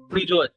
Pretty good.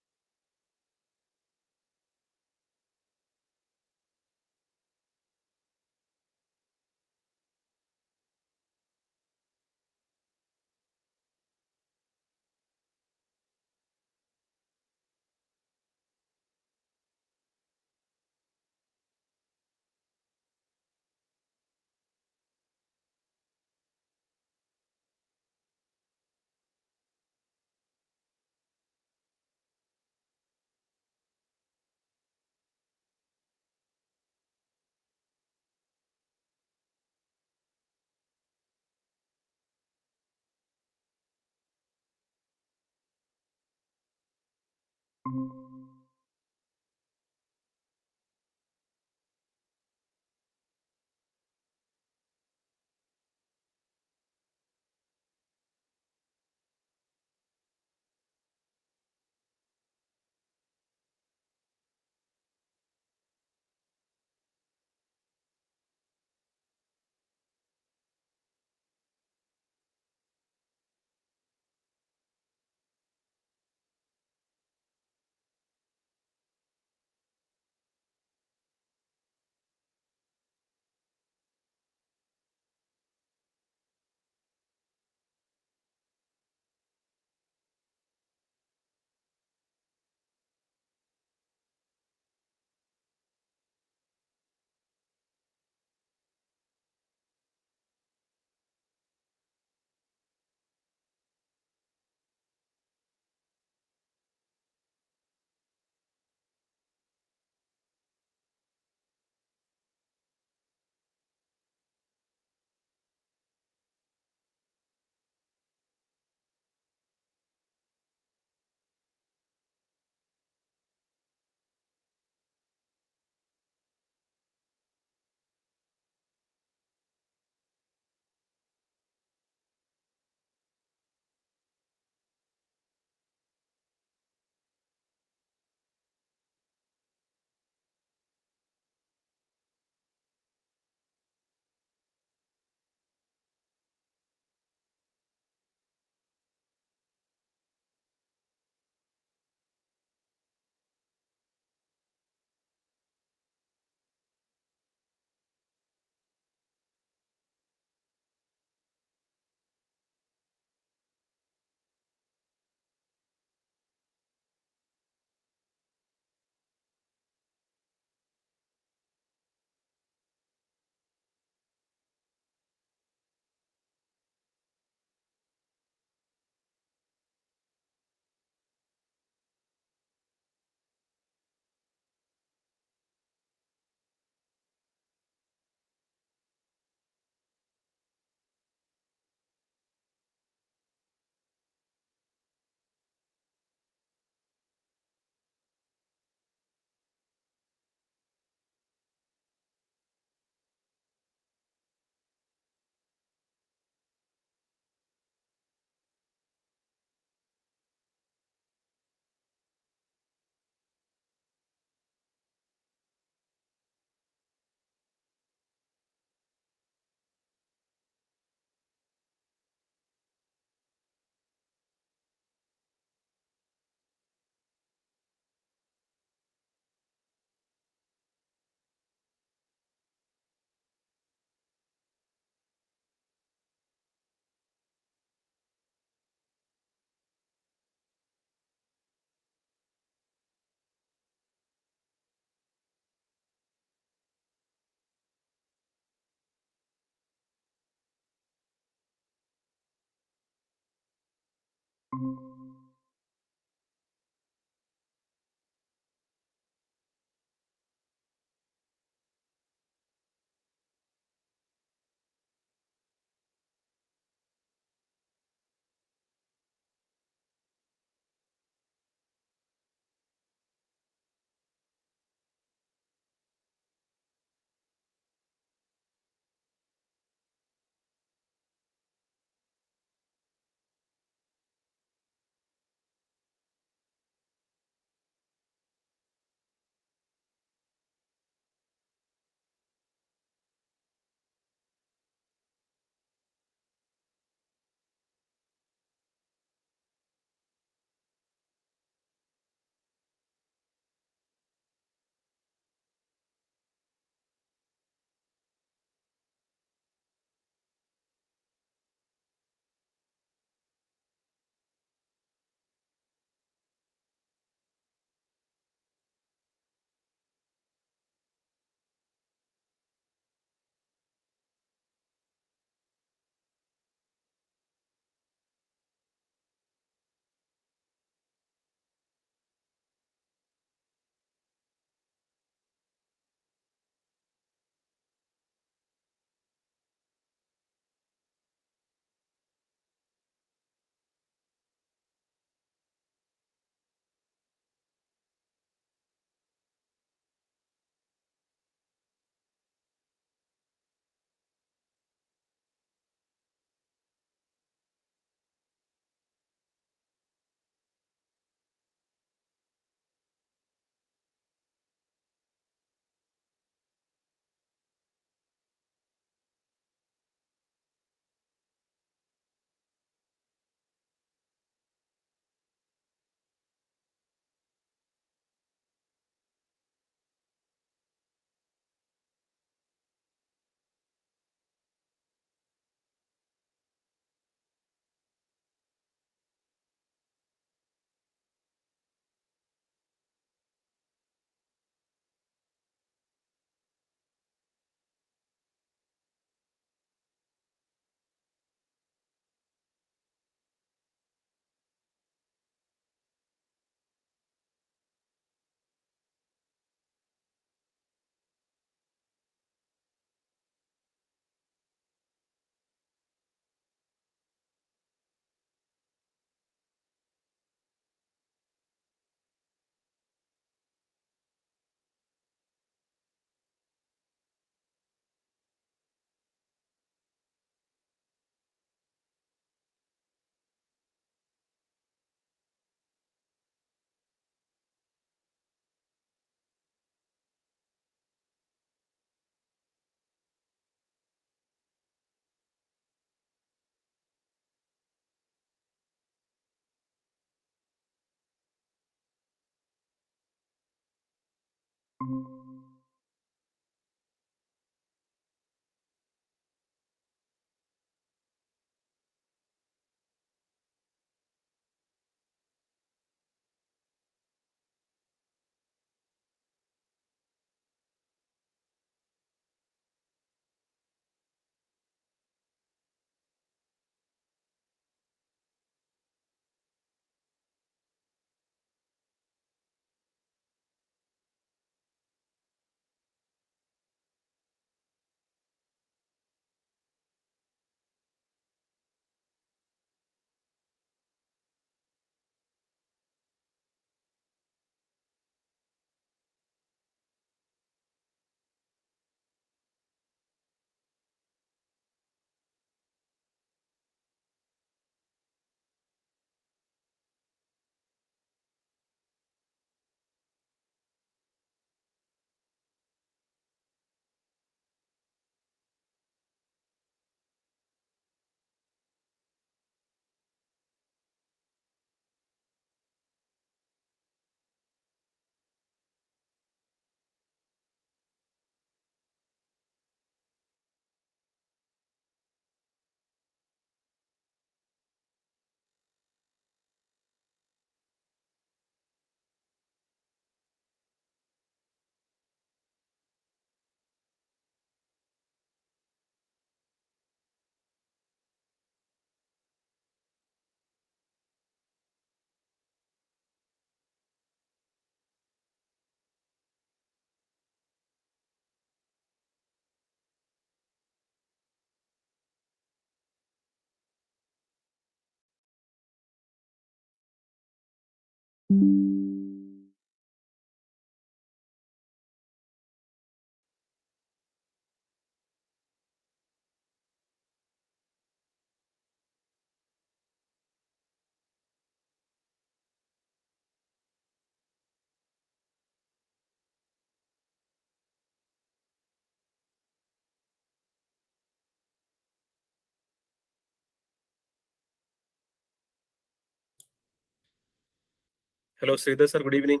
Hello, Sridhar sir. Good evening.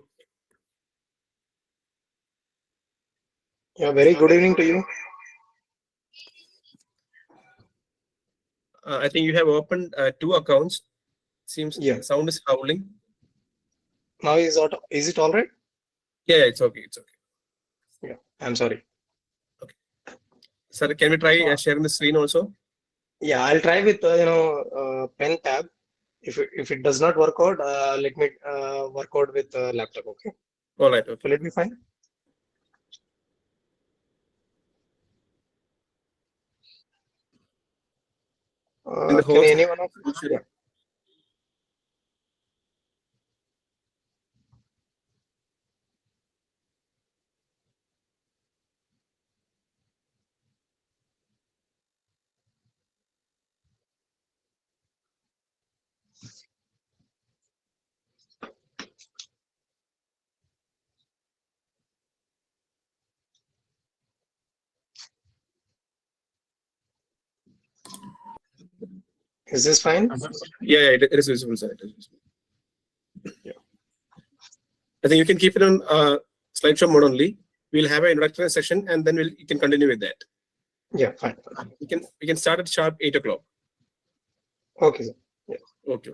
Yeah, very good evening to you. I think you have opened two accounts. Seems Yeah. sound is howling. Now is it all right? Yeah, it's okay. It's okay. Yeah. I'm sorry. Sir, can we try Uh, sharing the screen also? yeah, I'll try with pen tab. If it does not work out, let me work out with laptop. Okay. All right. Okay. Will it be fine? In the Can host. anyone of you? Yeah. Is this fine? Yeah, it is visible, sir. It is visible. Yeah. I think you can keep it on slideshow mode only. We'll have an introductory session and then you can continue with that. Yeah. Fine. We can start at sharp 8 o'clock. Okay, sir. Yeah. Okay.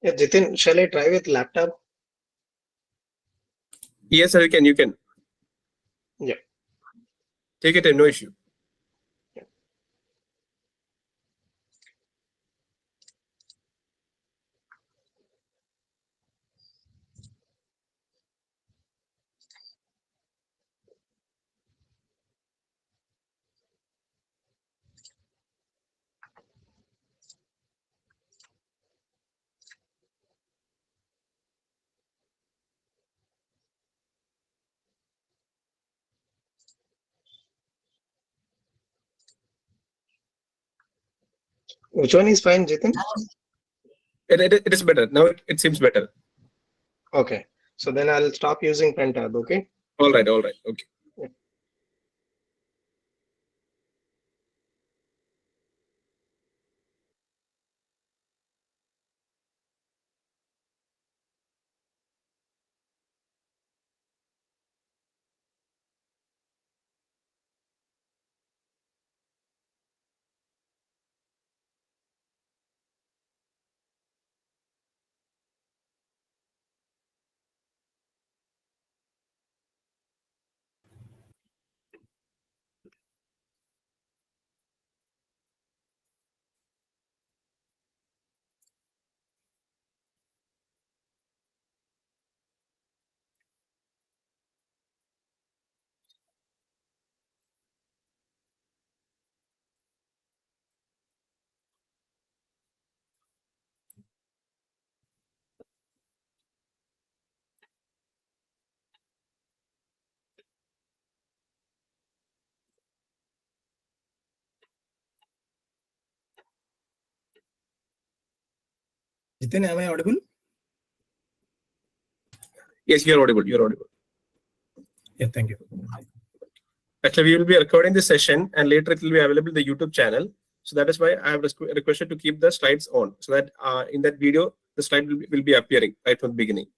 Yeah, Jitin, shall I try with laptop? Yes, sir, you can. Yeah. Take it, no issue. Which one is fine, Jitin? It is better. Now it seems better. Okay. So then I'll stop using pen tab. Okay. All right, okay. Jitin, am I audible? Yes, you're audible. You're audible. Yeah, thank you. Actually, we will be recording this session and later it will be available in the YouTube channel. So that is why I have requested to keep the slides on so that in that video, the slide will be appearing right from the beginning.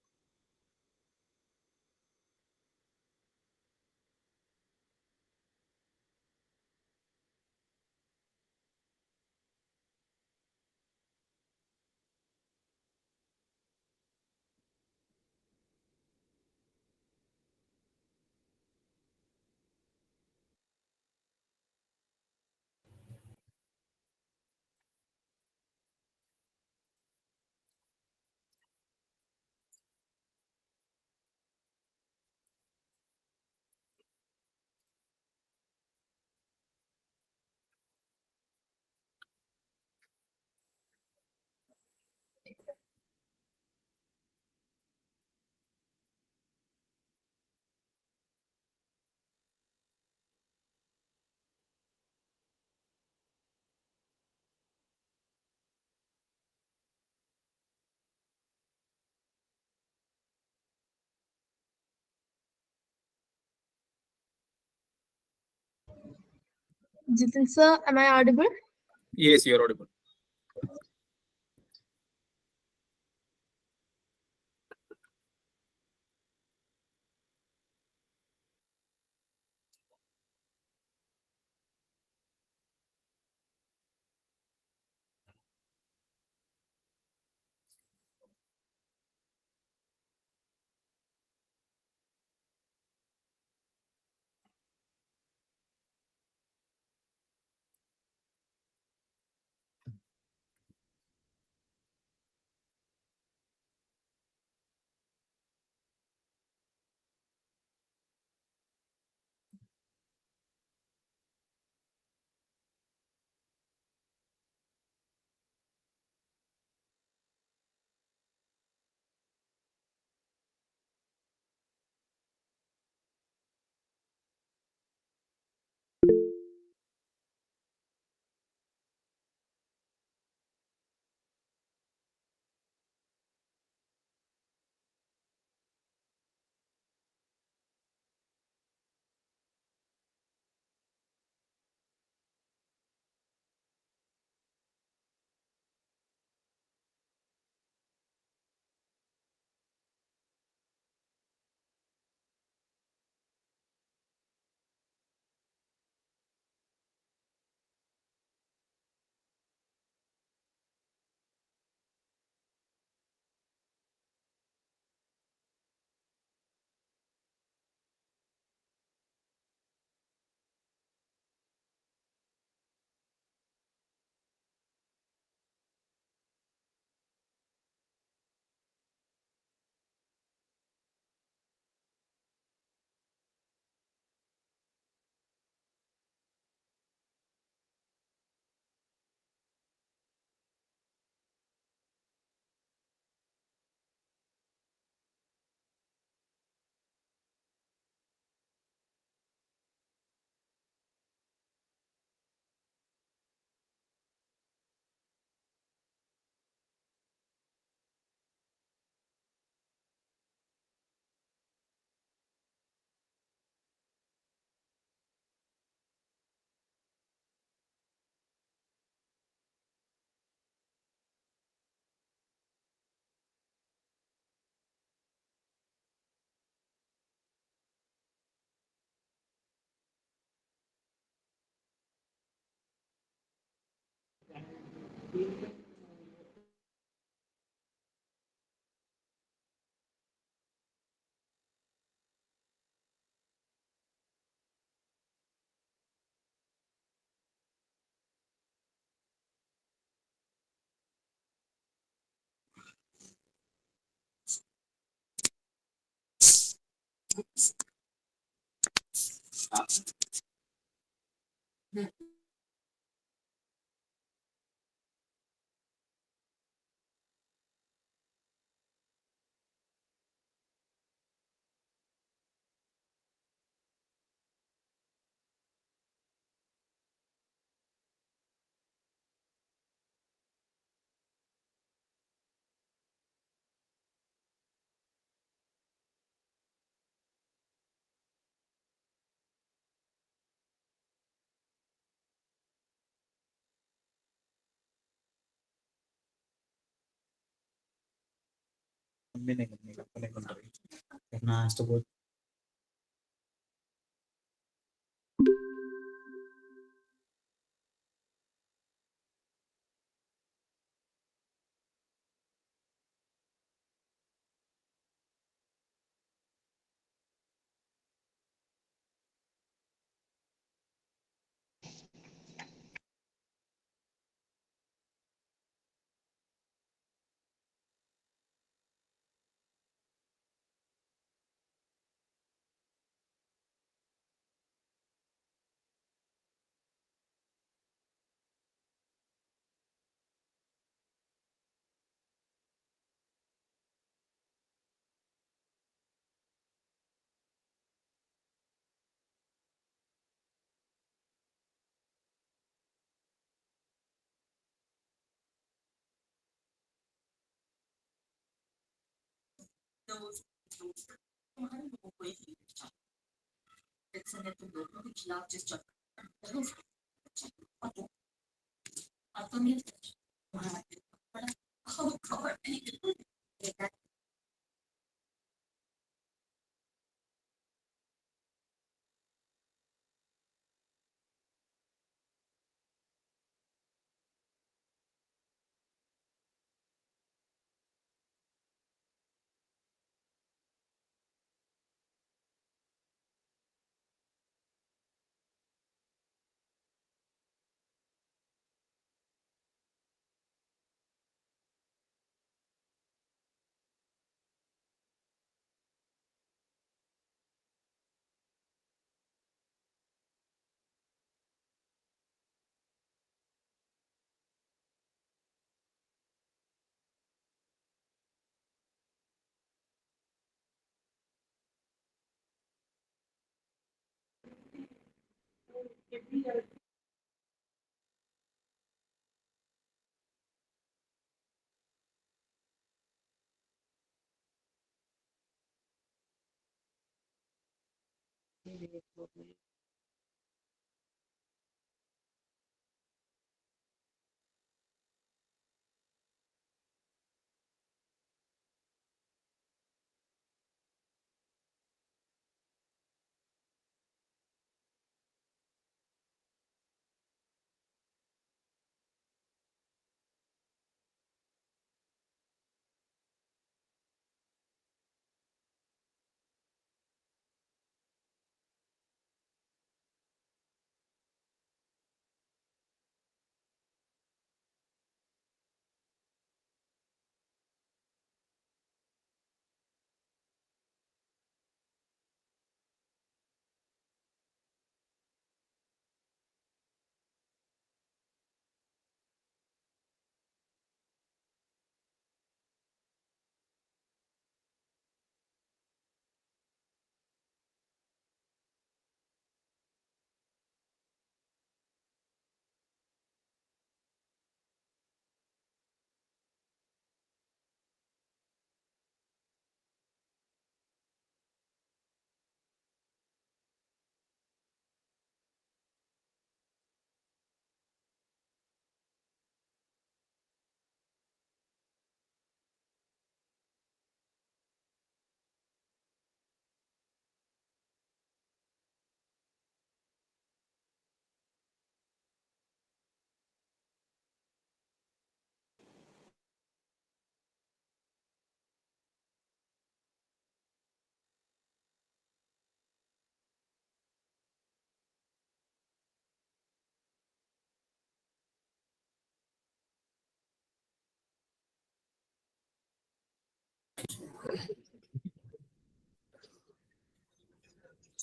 Jitin sir, am I audible? Yes, you're audible.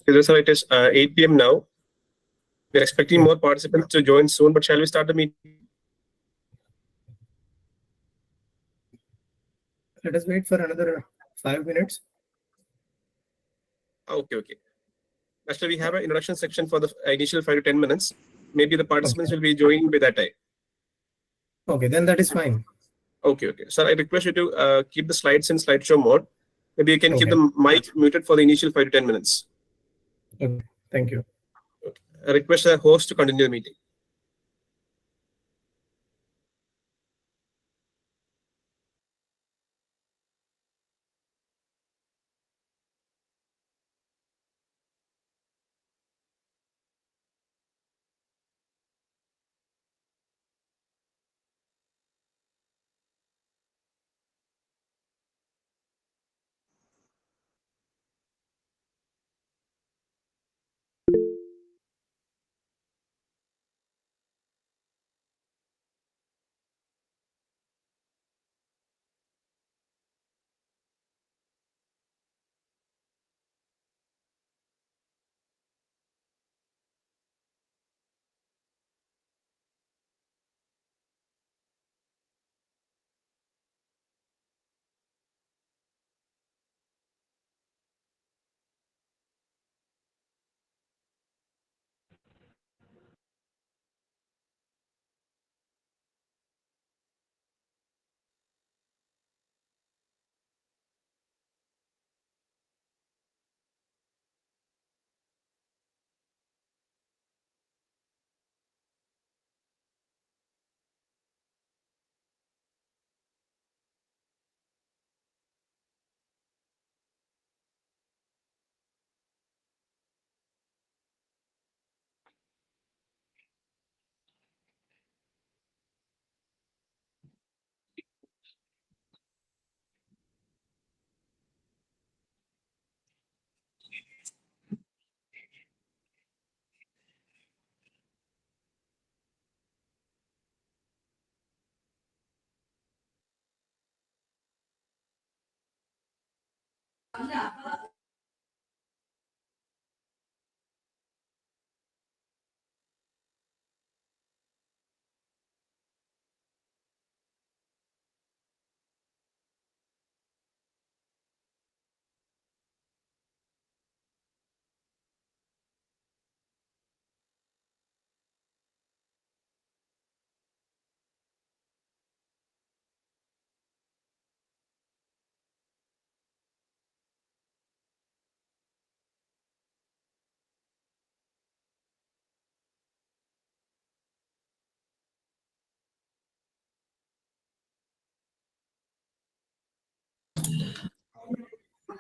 Okay, so it is 8 p.m. now. We're expecting more participants to join soon, but shall we start the meeting? Let us wait for another 5 minutes. Okay, okay. Actually, we have an introduction section for the initial 5 to 10 minutes. Maybe the participants will be joining by that time. Okay, then that is fine. Okay, okay. Sir, I request you to keep the slides in slideshow mode. Maybe you can keep Okay. the mic muted for the initial 5 to 10 minutes. Okay, thank you. I request the host to continue the meeting.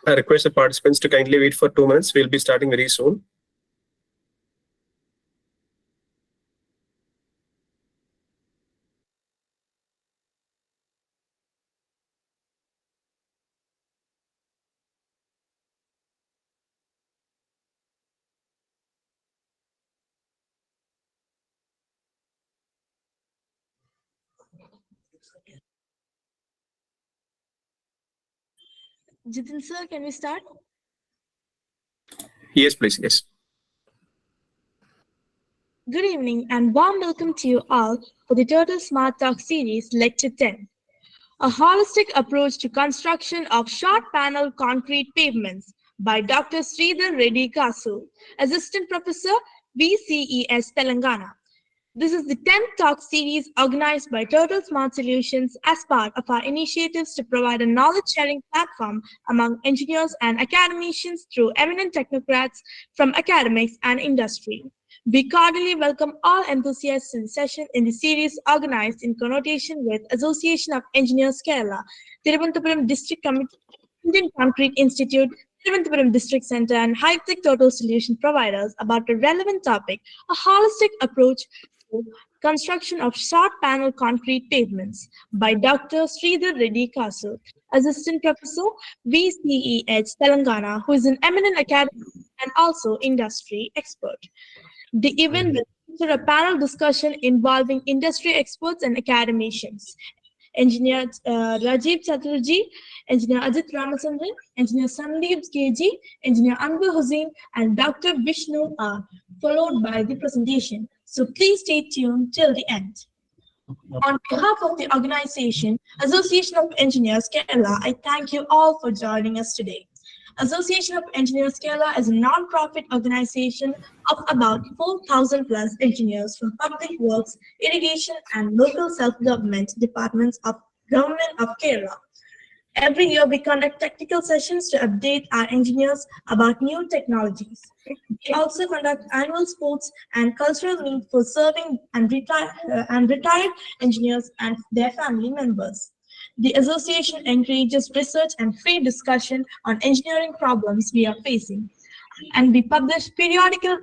I request the participants to kindly wait for 2 minutes. We'll be starting very soon. Jitin sir, can we start? Yes, please. Yes. Good evening and warm welcome to you all for the Turtle Smart Talk series, Lecture 10. A holistic approach to construction of short panel concrete pavements by Dr. Sridhar Reddy Kasu, Assistant Professor, VCES Telangana. This is the 10th talk series organized by Turtle Smart Solutions as part of our initiatives to provide a knowledge-sharing platform among engineers and academicians through eminent technocrats from academics and industry. We cordially welcome all enthusiasts to the session in the series organized in connotation with Association of Engineers Kerala, Thiruvananthapuram District Committee, Indian Concrete Institute, Thiruvananthapuram District Centre, and high-tech total solution providers about a relevant topic, a holistic approach to construction of short panel concrete pavements by Dr. Sridhar Reddy Kasu, Assistant Professor, VCEH Telangana, who is an eminent academic and also industry expert. The event will feature a panel discussion involving industry experts and academicians. Engineer Rajiv Chatterjee, Engineer Ajit Ramachandran, Engineer Sandeep KG, Engineer Anwar Hussain, and Dr. Vishnu R, followed by the presentation. So please stay tuned till the end. On behalf of the organization, Association of Engineers Kerala, I thank you all for joining us today. Association of Engineers Kerala is a non-profit organization of about 4,000 plus engineers from public works, irrigation, and local self-government departments of Government of Kerala. Every year, we conduct technical sessions to update our engineers about new technologies. We also conduct annual sports and cultural meet for serving and retired engineers and their family members. The association encourages research and free discussion on engineering problems we are facing. And we publish periodical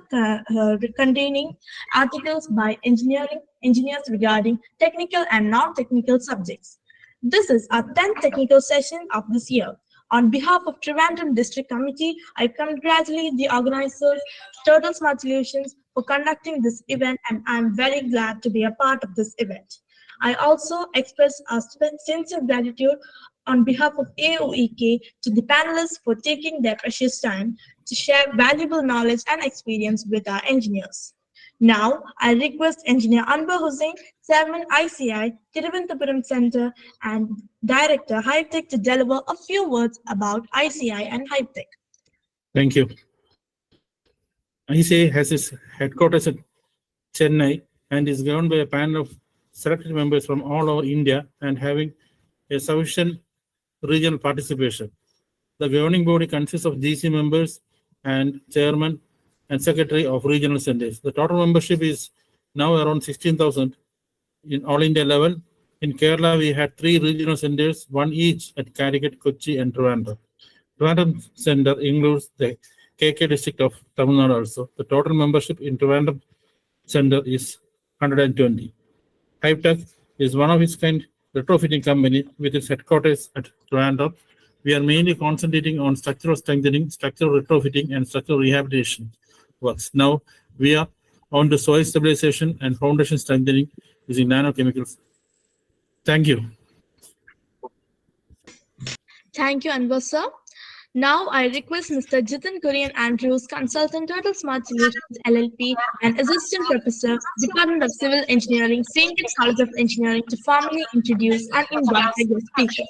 containing articles by engineers regarding technical and non-technical subjects. This is our 10th technical session of this year. On behalf of Trivandrum District Committee, I congratulate the organizers, Turtle Smart Solutions, for conducting this event, and I'm very glad to be a part of this event. I also express our sincere gratitude on behalf of AOEK to the panelists for taking their precious time to share valuable knowledge and experience with our engineers. Now, I request Engineer Anwar Hussain, Chairman ICI, Thiruvananthapuram Center, and Director, HiveTech, to deliver a few words about ICI and HiveTech. Thank you. ICI has its headquarters at Chennai and is governed by a panel of selected members from all over India and having a sufficient regional participation. The governing body consists of GC members and chairman and secretary of regional centers. The total membership is now around 16,000 in all India level. In Kerala, we had 3 regional centers, one each at Calicut, Kochi, and Trivandrum. Trivandrum Center includes the KK district of Tamil Nadu also. The total membership in Trivandrum Center is 120. HiveTech is one of its kind retrofitting company with its headquarters at Trivandrum. We are mainly concentrating on structural strengthening, structural retrofitting, and structural rehabilitation works. Now we are on to soil stabilization and foundation strengthening using nanochemicals. Thank you. Thank you, Anwar sir. Now I request Mr. Jitin Kurian Andrews, Consultant, Turtle Smart Solutions LLP, and Assistant Professor, Department of Civil Engineering, St. Kitts College of Engineering, to formally introduce and invite the guest speaker.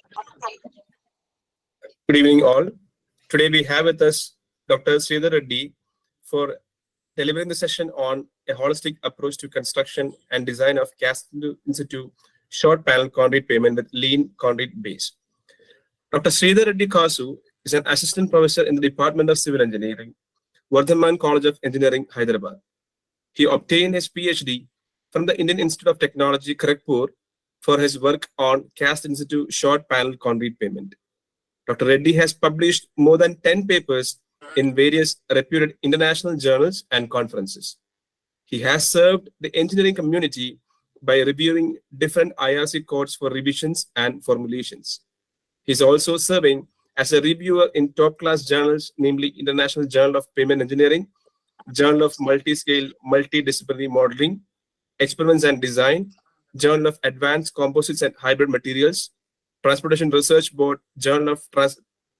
Good evening, all. Today we have with us Dr. Sridhar Reddy for delivering the session on a holistic approach to construction and design of cast in situ short panel concrete pavement with lean concrete base. Dr. Sridhar Reddy Kasu is an assistant professor in the Department of Civil Engineering, Vardhaman College of Engineering, Hyderabad. He obtained his PhD from the Indian Institute of Technology, Kharagpur, for his work on cast in situ short panel concrete pavement. Dr. Reddy has published more than 10 papers in various reputed international journals and conferences. He has served the engineering community by reviewing different IRC codes for revisions and formulations. He is also serving as a reviewer in top-class journals, namely International Journal of Pavement Engineering, Journal of Multi-Scale Multidisciplinary Modeling, Experiments and Design, Journal of Advanced Composites and Hybrid Materials, Transportation Research Board, Journal of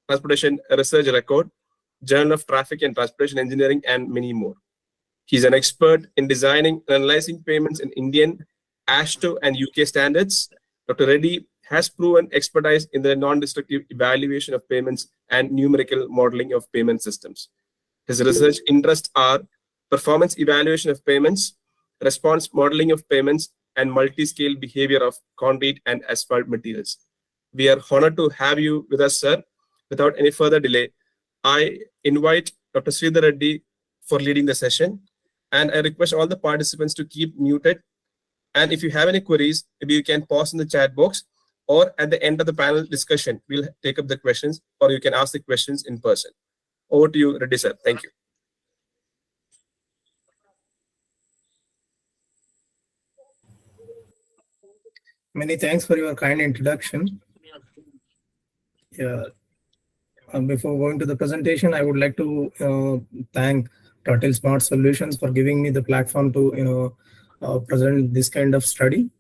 Transportation Research Record, Journal of Traffic and Transportation Engineering, and many more. He's an expert in designing and analyzing payments in Indian, AASHTO, and UK standards. Dr. Reddy has proven expertise in the non-destructive evaluation of payments and numerical modeling of payment systems. His research interests are performance evaluation of payments, response modeling of payments, and multi-scale behavior of concrete and asphalt materials. We are honored to have you with us, sir. Without any further delay, I invite Dr. Sridhar Reddy for leading the session, and I request all the participants to keep muted. And if you have any queries, maybe you can pause in the chat box, or at the end of the panel discussion, we'll take up the questions, or you can ask the questions in person. Over to you, Reddy sir. Thank you. Many thanks for your kind introduction. Yeah. Before going to the presentation, I would like to thank Turtle Smart Solutions for giving me the platform to present this kind of study.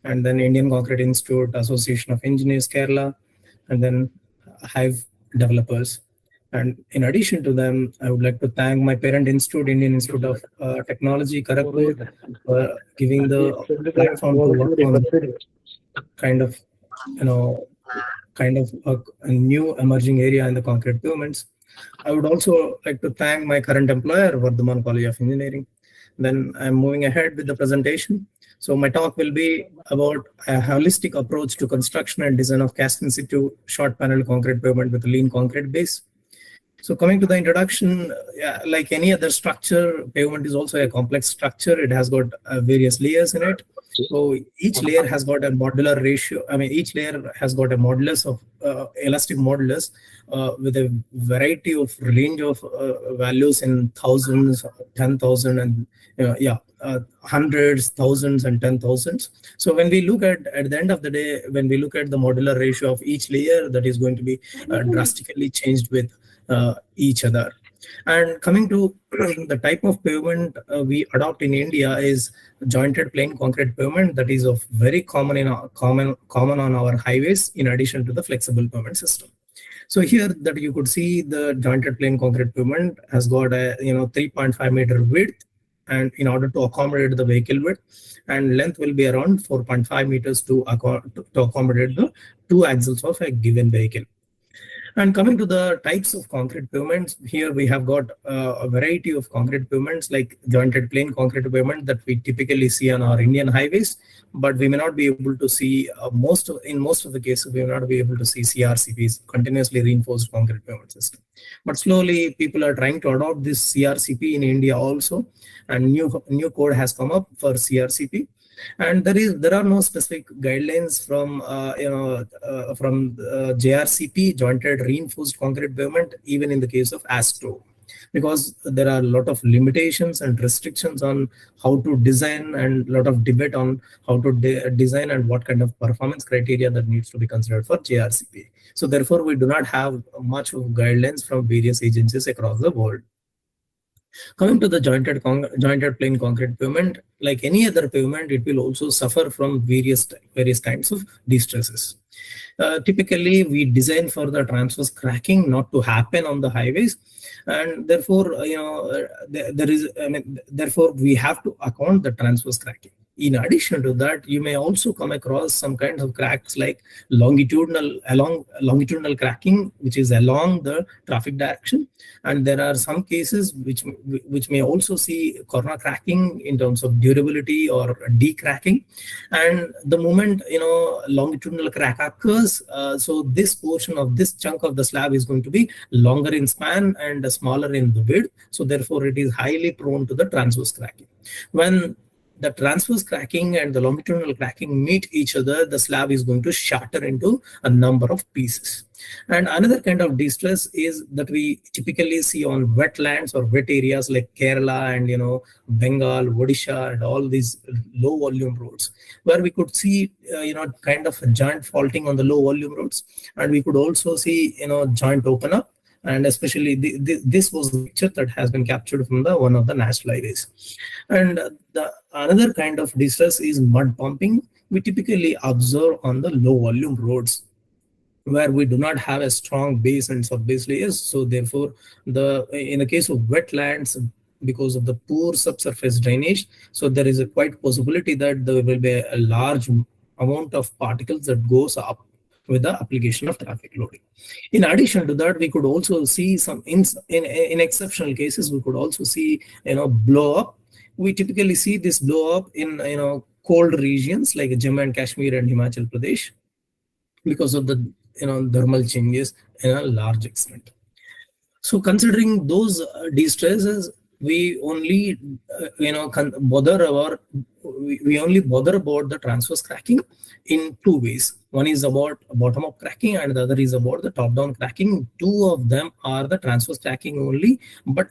and then Indian Concrete Institute, Association of Engineers Kerala, and then Hive developers. And in addition to them, I would like to thank my parent institute, Indian Institute of Technology, Kharagpur, for giving the platform to work on kind of a new emerging area in the concrete pavements. I would also like to thank my current employer, Vardhaman College of Engineering. Then I'm moving ahead with the presentation. So my talk will be about a holistic approach to construction and design of cast in situ short panel concrete pavement with a lean concrete base. So coming to the introduction, like any other structure, pavement is also a complex structure. It has got various layers in it. So each layer has got a modular ratio. I mean, each layer has got a modulus of elastic modulus with a variety of range of values in thousands, 10,000, and hundreds, thousands, and 10,000s. So when we look at the end of the day, when we look at the modular ratio of each layer, that is going to be drastically changed with each other. And coming to the type of pavement we adopt in India is jointed plain concrete pavement, that is of very common on our highways, in addition to the flexible pavement system. So here that you could see the jointed plain concrete pavement has got a 3.5 meter width, and in order to accommodate the vehicle width, and length will be around 4.5 meters to accommodate the two axles of a given vehicle. And coming to the types of concrete pavements, here we have got a variety of concrete pavements like jointed plain concrete pavement that we typically see on our Indian highways, but we may not be able to see in most of the cases, we may not be able to see CRCPs, continuously reinforced concrete pavement system. But slowly people are trying to adopt this CRCP in India also, and new code has come up for CRCP. And there are no specific guidelines from JRCP, jointed reinforced concrete pavement, even in the case of ASTO, because there are a lot of limitations and restrictions on how to design, and a lot of debate on how to design and what kind of performance criteria that needs to be considered for JRCP. So therefore, we do not have much of guidelines from various agencies across the world. Coming to the jointed plain concrete pavement, like any other pavement, it will also suffer from various kinds of distresses. Typically, we design for the transverse cracking not to happen on the highways, and therefore, therefore we have to account the transverse cracking. In addition to that, you may also come across some kinds of cracks like longitudinal cracking, which is along the traffic direction, and there are some cases which may also see corner cracking in terms of durability or decracking. And the moment longitudinal crack occurs, so this portion of this chunk of the slab is going to be longer in span and smaller in the width. So therefore, it is highly prone to the transverse cracking. When the transverse cracking and the longitudinal cracking meet each other, the slab is going to shatter into a number of pieces. And another kind of distress is that we typically see on wetlands or wet areas like Kerala and Bengal, Odisha, and all these low volume roads, where we could see kind of a joint faulting on the low volume roads, and we could also see joint open up. And especially this was the picture that has been captured from one of the national highways. And the another kind of distress is mud pumping. We typically observe on the low volume roads where we do not have a strong base and sub-base layers. So therefore, in the case of wetlands, because of the poor subsurface drainage, so there is a quite possibility that there will be a large amount of particles that goes up with the application of traffic loading. In addition to that, we could also see some in exceptional cases, we could also see blow up. We typically see this blow up in cold regions like Jammu and Kashmir and Himachal Pradesh because of the thermal changes in a large extent. So considering those distresses, we only bother about the transverse cracking in two ways. One is about bottom-up cracking, and the other is about the top-down cracking. Two of them are the transverse cracking only, but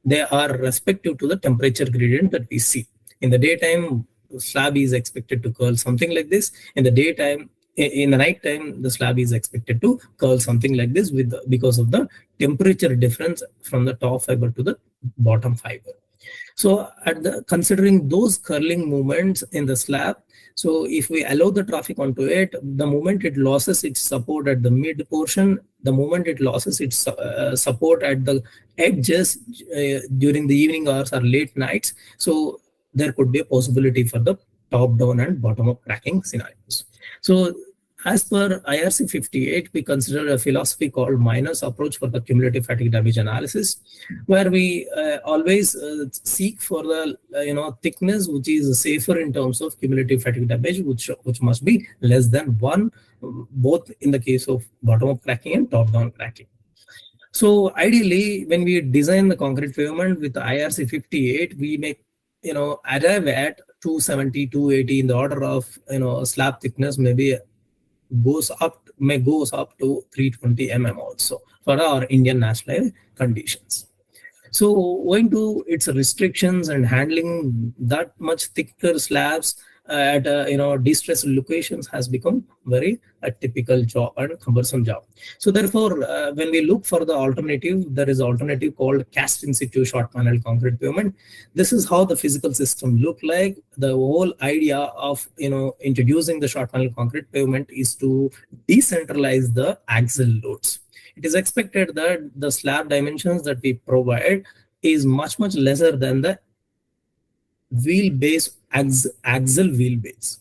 they are respective to the temperature gradient that we see. In the daytime, the slab is expected to curl something like this. In the night time, the slab is expected to curl something like this because of the temperature difference from the top fiber to the bottom fiber. So considering those curling movements in the slab, so if we allow the traffic onto it, the moment it loses its support at the mid portion, the moment it loses its support at the edges during the evening hours or late nights, so there could be a possibility for the top down and bottom up cracking scenarios. So as per IRC 58, we consider a philosophy called Minor's approach for the cumulative fatigue damage analysis, where we always seek for the thickness which is safer in terms of cumulative fatigue damage, which must be less than 1, both in the case of bottom up cracking and top down cracking. So ideally, when we design the concrete pavement with the IRC 58, we may arrive at 270, 280 in the order of slab thickness, maybe goes up to 320 mm also for our Indian national conditions. So owing to its restrictions and handling that much thicker slabs at distressed locations has become very a typical job and cumbersome job. So therefore, when we look for the alternative, there is an alternative called cast in situ short panel concrete pavement. This is how the physical system look like. The whole idea of introducing the short panel concrete pavement is to decentralize the axial loads. It is expected that the slab dimensions that we provide is much lesser than the wheelbase, axial wheelbase.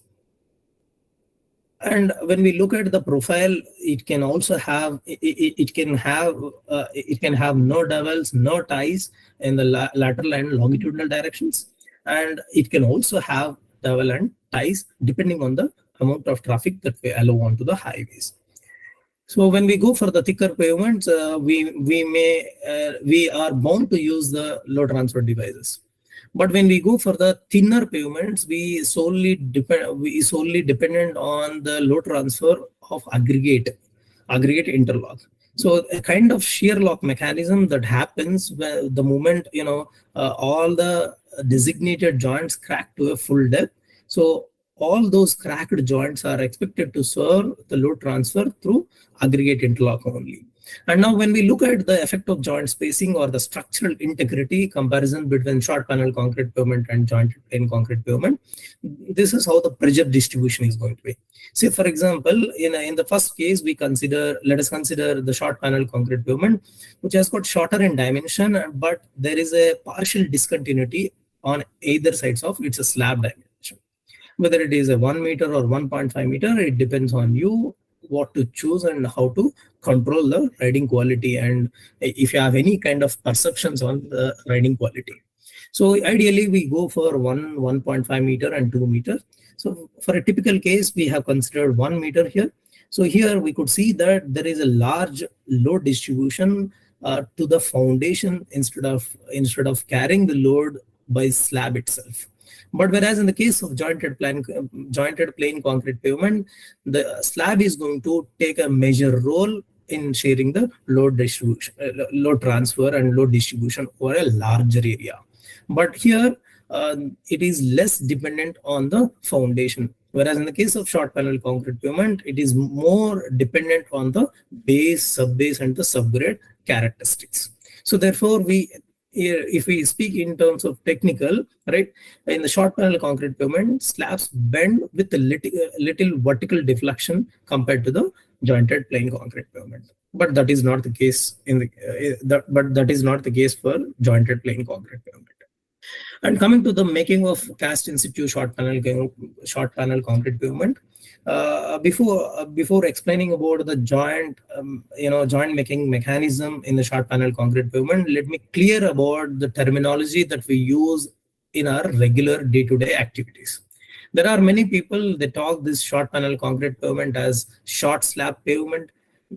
And when we look at the profile, it can also have it can have no dowels, no ties in the lateral and longitudinal directions, and it can also have dowel and ties depending on the amount of traffic that we allow onto the highways. So when we go for the thicker pavements, we are bound to use the load transfer devices. But when we go for the thinner pavements, we solely dependent on the load transfer of aggregate interlock. So a kind of shear lock mechanism that happens when the moment all the designated joints crack to a full depth. So all those cracked joints are expected to serve the load transfer through aggregate interlock only. And now when we look at the effect of joint spacing or the structural integrity comparison between short panel concrete pavement and jointed plain concrete pavement, this is how the pressure distribution is going to be. Say for example, in the first case, let us consider the short panel concrete pavement, which has got shorter in dimension, but there is a partial discontinuity on either sides of its slab dimension. Whether it is a 1 meter or 1.5 meter, it depends on you what to choose and how to control the riding quality, and if you have any kind of perceptions on the riding quality. So ideally we go for 1.5 meter and 2 meter. So for a typical case, we have considered 1 meter here. So here we could see that there is a large load distribution to the foundation instead of carrying the load by slab itself. But whereas in the case of jointed plain concrete pavement, the slab is going to take a major role in sharing the load distribution, load transfer and load distribution over a larger area. But here it is less dependent on the foundation. Whereas in the case of short panel concrete pavement, it is more dependent on the base, sub-base and the subgrade characteristics. So therefore, if we speak in terms of technical, right, in the short panel concrete pavement, slabs bend with a little vertical deflection compared to the jointed plain concrete pavement. But that is not the case for jointed plain concrete pavement. And coming to the making of cast in situ short panel concrete pavement, before explaining about the joint making mechanism in the short panel concrete pavement, let me clear about the terminology that we use in our regular day-to-day activities. There are many people, they talk this short panel concrete pavement as short slab pavement,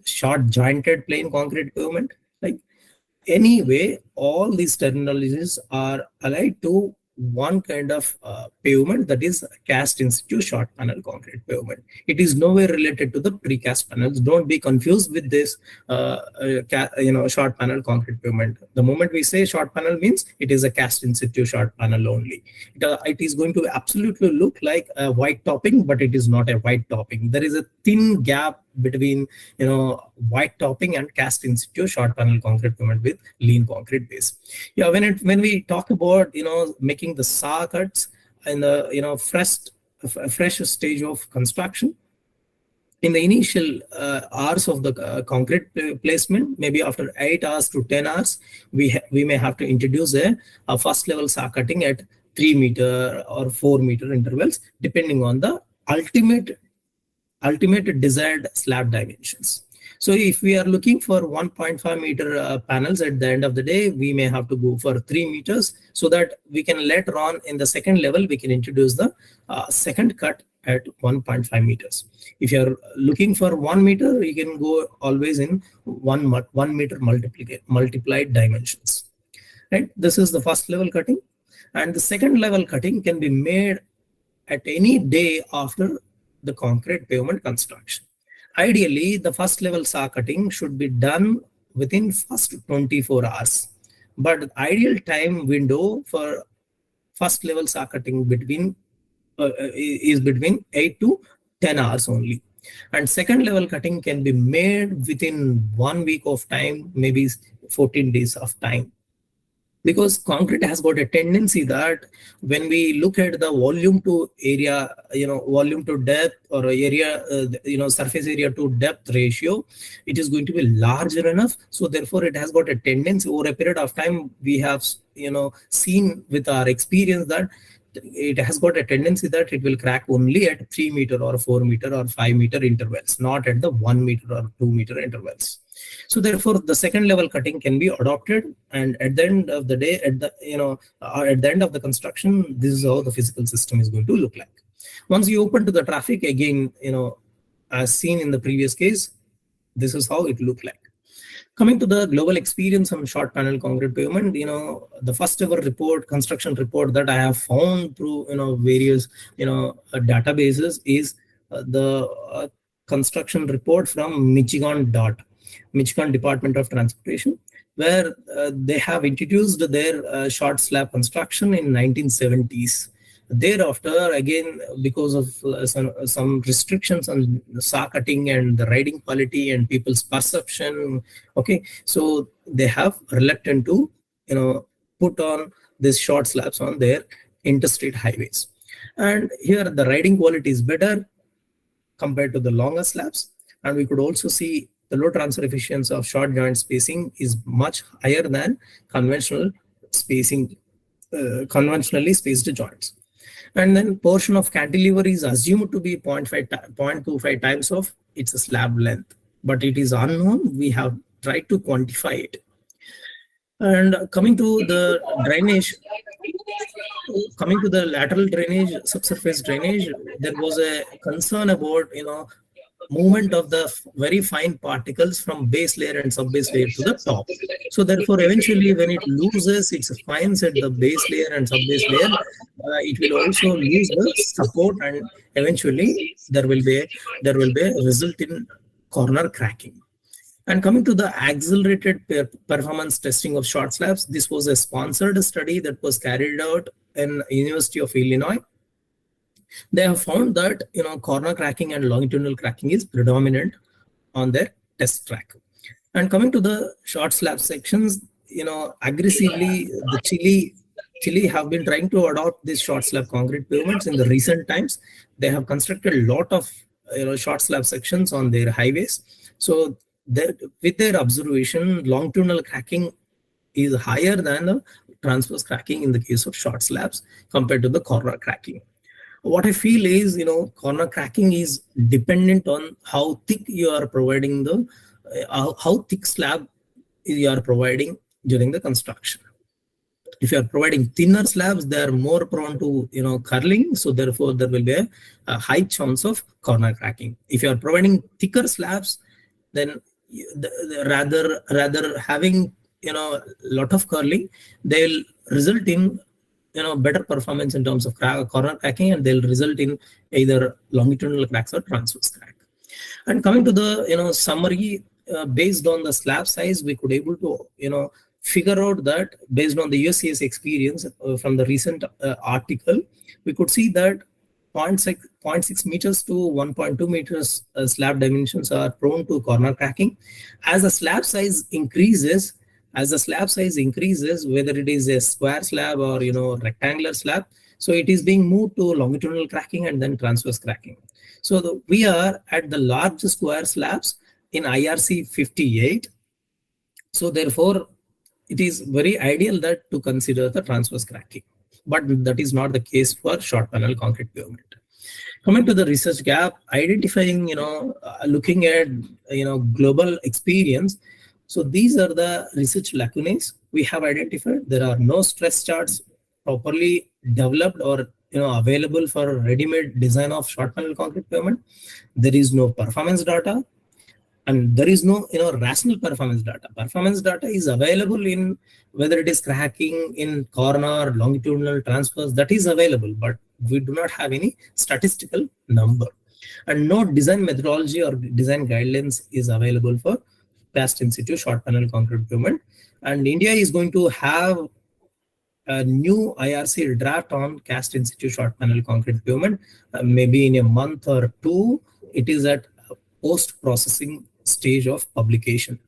short jointed plain concrete pavement. Like anyway, all these terminologies are allied to one kind of pavement, that is cast in situ short panel concrete pavement. It is nowhere related to the precast panels. Don't be confused with this short panel concrete pavement. The moment we say short panel means it is a cast in situ short panel only. It is going to absolutely look like a white topping, but it is not a white topping. There is a thin gap between white topping and cast in situ short panel concrete pavement with lean concrete base. Yeah, when we talk about making the saw cuts in the fresh stage of construction, in the initial hours of the concrete placement, maybe after 8 hours to 10 hours, we may have to introduce a first level saw cutting at 3 meter or 4 meter intervals, depending on the ultimate desired slab dimensions. So if we are looking for 1.5 meter panels at the end of the day, we may have to go for 3 meters, so that we can later on in the second level, we can introduce the second cut at 1.5 meters. If you're looking for 1 meter, you can go always in 1 meter multiplied dimensions. Right? This is the first level cutting, and the second level cutting can be made at any day after the concrete pavement construction. Ideally, the first level saw cutting should be done within first 24 hours, but the ideal time window for first level saw cutting is between 8 to 10 hours only, and second level cutting can be made within 1 week of time, maybe 14 days of time. Because concrete has got a tendency that when we look at the volume to area, volume to depth, or area, surface area to depth ratio, it is going to be larger enough. So therefore, it has got a tendency over a period of time. We have, seen with our experience that it has got a tendency that it will crack only at 3 meter or 4 meter or 5 meter intervals, not at the 1 meter or 2 meter intervals. So therefore, the second level cutting can be adopted, and at the end of the day, at the end of the construction, this is how the physical system is going to look like. Once you open to the traffic, again, as seen in the previous case, this is how it looked like. Coming to the global experience on short panel concrete pavement, the first ever construction report that I have found through various databases is the construction report from Michigan Department of Transportation, where they have introduced their short slab construction in 1970s. Thereafter, again, because of some restrictions on saw cutting and the riding quality and people's perception, so they have reluctant to put on these short slabs on their interstate highways. And here the riding quality is better compared to the longer slabs, and we could also see the load transfer efficiency of short joint spacing is much higher than conventionally spaced joints. And then portion of cantilever is assumed to be 0.25 times of its slab length, but it is unknown. We have tried to quantify it. And coming to the drainage, coming to the lateral drainage, subsurface drainage, there was a concern about movement of the very fine particles from base layer and sub-base layer to the top. So therefore, eventually, when it loses its fines at the base layer and sub-base layer, it will also lose the support, and eventually there will be a result in corner cracking. And coming to the accelerated performance testing of short slabs, this was a sponsored study that was carried out in University of Illinois. They have found that corner cracking and longitudinal cracking is predominant on their test track. And coming to the short slab sections, aggressively the Chile have been trying to adopt these short slab concrete pavements in the recent times. They have constructed a lot of short slab sections on their highways. So with their observation, longitudinal cracking is higher than the transverse cracking in the case of short slabs compared to the corner cracking. What I feel is, corner cracking is dependent on how thick you are providing how thick slab you are providing during the construction. If you are providing thinner slabs, they are more prone to curling, so therefore there will be a high chance of corner cracking. If you are providing thicker slabs, then rather having lot of curling, they'll result in better performance in terms of corner cracking, and they'll result in either longitudinal cracks or transverse crack. And coming to the summary, based on the slab size, we could able to figure out that based on the USCS experience from the recent article, we could see that 0.6 meters to 1.2 meters slab dimensions are prone to corner cracking. As the slab size increases, whether it is a square slab or rectangular slab, so it is being moved to longitudinal cracking and then transverse cracking. So we are at the large square slabs in IRC 58. So therefore, it is very ideal that to consider the transverse cracking, but that is not the case for short panel concrete pavement. Coming to the research gap, identifying, looking at, global experience. So these are the research lacunae we have identified. There are no stress charts properly developed or available for ready-made design of short panel concrete pavement. There is no performance data, and there is no rational performance data. Performance data is available in whether it is cracking in corner, longitudinal, transverse, that is available, but we do not have any statistical number, and no design methodology or design guidelines is available for cast in situ short panel concrete pavement. And India is going to have a new IRC draft on cast in situ short panel concrete pavement, maybe in a month or two. It is at post-processing stage of publication.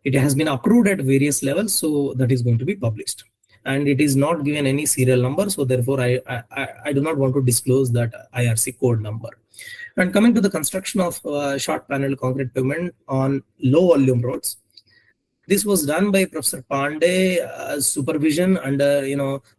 It has been approved at various levels, so that is going to be published. And it is not given any serial number, so therefore I do not want to disclose that IRC code number. And coming to the construction of short panel concrete pavement on low volume roads, this was done by Professor Pandey, supervision under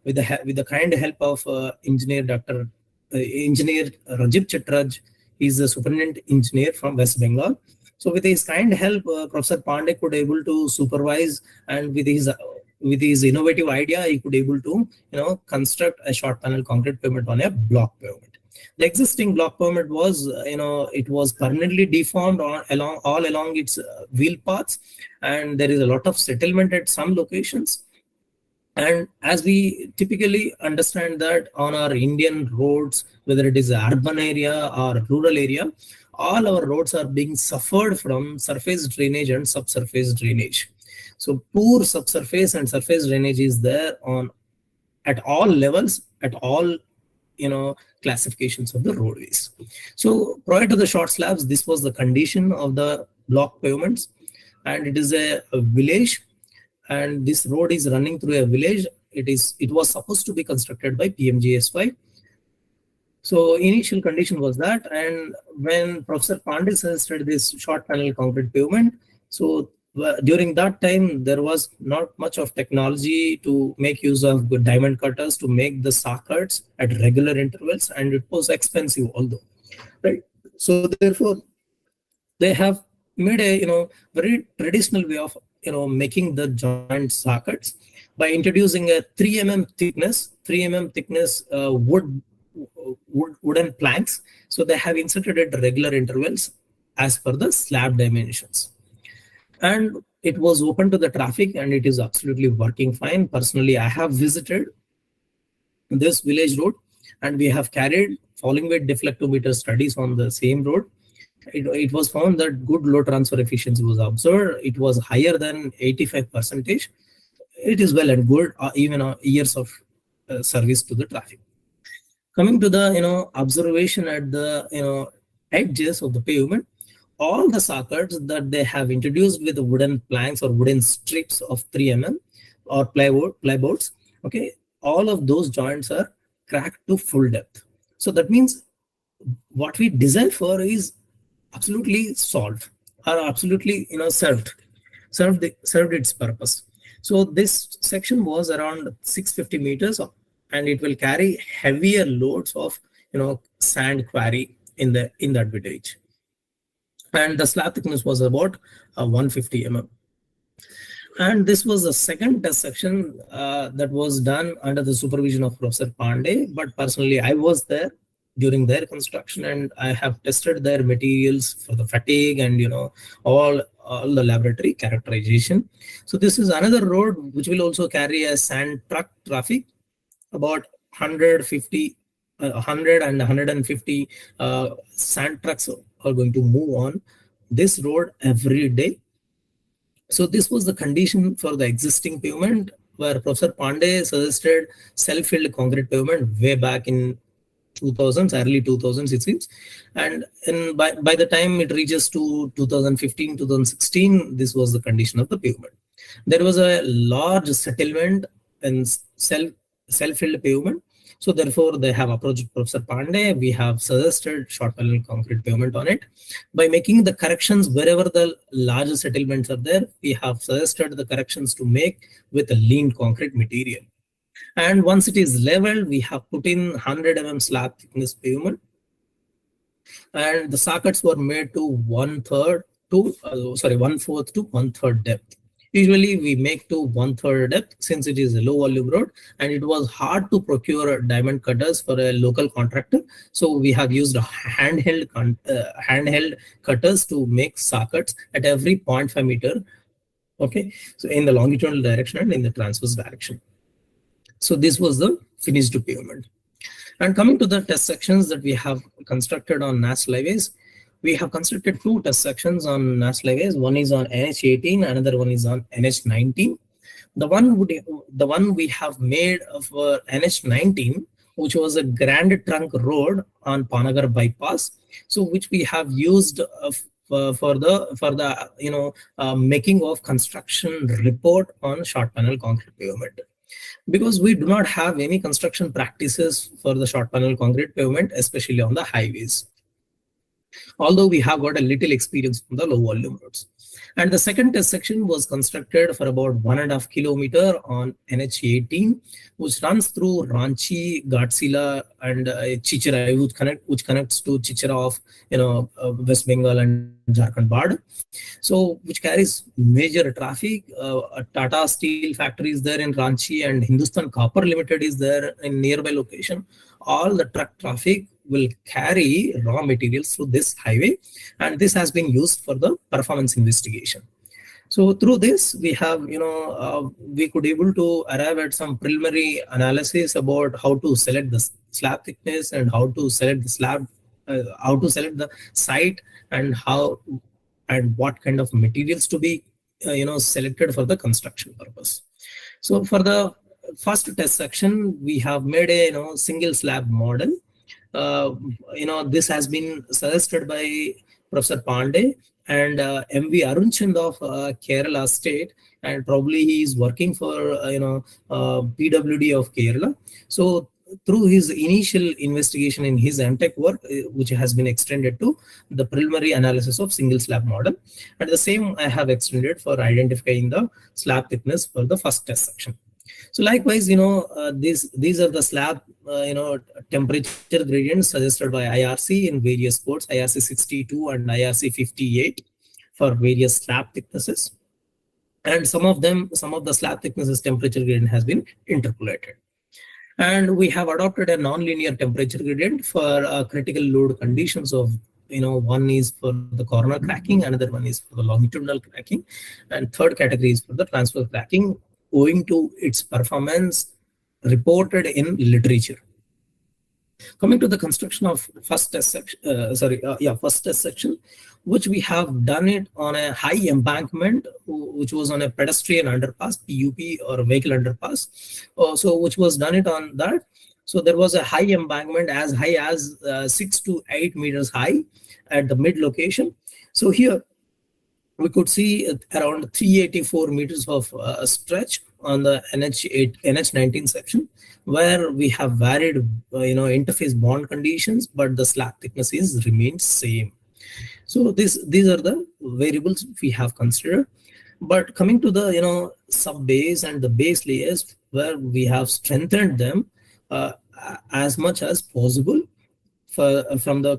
with the kind help of engineer Rajiv Chitraj. He's a superintendent engineer from West Bengal. So with his kind help, Professor Pandey could able to supervise, and with his innovative idea, he could able to construct a short panel concrete pavement on a block pavement. The existing block pavement was it was permanently deformed all along its wheel paths, and there is a lot of settlement at some locations. And as we typically understand that on our Indian roads, whether it is an urban area or rural area, all our roads are being suffered from surface drainage and subsurface drainage. So poor subsurface and surface drainage is there at all levels, at all classifications of the roadways. So prior to the short slabs, this was the condition of the block pavements, and it is a village, and this road is running through a village. It was supposed to be constructed by PMGSY. So initial condition was that, and when Professor Pandey suggested this short panel concrete pavement, so during that time there was not much of technology to make use of good diamond cutters to make the sockets at regular intervals, and it was expensive although, right? So therefore they have made a very traditional way of making the joint sockets by introducing a 3 mm thickness wooden planks. So they have inserted at regular intervals as per the slab dimensions, and it was open to the traffic, and it is absolutely working fine. Personally, I have visited this village road, and we have carried falling weight deflectometer studies on the same road. It was found that good load transfer efficiency was observed. It was higher than 85%. It is well and good, even years of service to the traffic. Coming to the observation at the edges of the pavement, all the sockets that they have introduced with the wooden planks or wooden strips of 3 mm or plyboards, okay, all of those joints are cracked to full depth. So that means what we designed for is absolutely solved, or absolutely served its purpose. So this section was around 650 meters, and it will carry heavier loads of sand quarry in that village. And the slab thickness was about 150 mm. And this was the second test section that was done under the supervision of Professor Pandey. But personally, I was there during their construction, and I have tested their materials for the fatigue and all the laboratory characterization. So this is another road which will also carry a sand truck traffic. About 100 and 150 sand trucks are going to move on this road every day. So this was the condition for the existing pavement, where Professor Pandey suggested self-filled concrete pavement way back in 2000s, early 2000s it seems. And by the time it reaches to 2015, 2016, this was the condition of the pavement. There was a large settlement and self-filled pavement. So therefore, they have approached Professor Pandey. We have suggested short panel concrete pavement on it. By making the corrections wherever the larger settlements are there, we have suggested the corrections to make with a lean concrete material. And once it is leveled, we have put in 100 mm slab thickness pavement. And the sockets were made to 1/4 to 1/3 depth. Usually we make to 1/3 depth since it is a low volume road, and it was hard to procure diamond cutters for a local contractor. So we have used handheld cutters to make sockets at every 0.5 meter. Okay, so in the longitudinal direction and in the transverse direction. So this was the finished pavement. And coming to the test sections that we have constructed on national highways, we have constructed two test sections on national highways. One is on NH18, another one is on NH19. The one we have made for NH19, which was a Grand Trunk Road on Panagar bypass, so which we have used for the making of construction report on short panel concrete pavement. Because we do not have any construction practices for the short panel concrete pavement, especially on the highways, although we have got a little experience from the low volume roads. And the second test section was constructed for about 1.5 kilometers on NH18, which runs through Ranchi, Ghatsila, and Chichara, which connects to Chichara of West Bengal and Jharkhand border. So which carries major traffic. Tata Steel factory is there in Ranchi, and Hindustan Copper Limited is there in nearby location. All the truck traffic will carry raw materials through this highway, and this has been used for the performance investigation. So through this, we have, we could able to arrive at some preliminary analysis about how to select the slab thickness and how to select the slab, how to select the site, and how and what kind of materials to be, selected for the construction purpose. So for the first test section, we have made a single slab model. This has been suggested by Professor Pandey and MV Arunchand of Kerala State, and probably he is working for PWD of Kerala. So through his initial investigation in his MTech work, which has been extended to the preliminary analysis of single slab model, and the same I have extended for identifying the slab thickness for the first test section. So likewise, these are the slab, temperature gradients suggested by IRC in various codes, IRC 62 and IRC 58 for various slab thicknesses. And some of the slab thicknesses temperature gradient has been interpolated. And we have adopted a non-linear temperature gradient for critical load conditions of, one is for the corner cracking, another one is for the longitudinal cracking, and third category is for the transverse cracking, owing to its performance reported in literature. Coming to the construction of first test section, which we have done it on a high embankment, which was on a pedestrian underpass, PUP, or vehicle underpass. So which was done it on that. So there was a high embankment as high as 6 to 8 meters high at the mid location. So here we could see around 384 meters of stretch on the NH19 section, where we have varied interface bond conditions, but the slab thickness is remained same. So these are the variables we have considered. But coming to the sub base and the base layers, where we have strengthened them as much as possible from the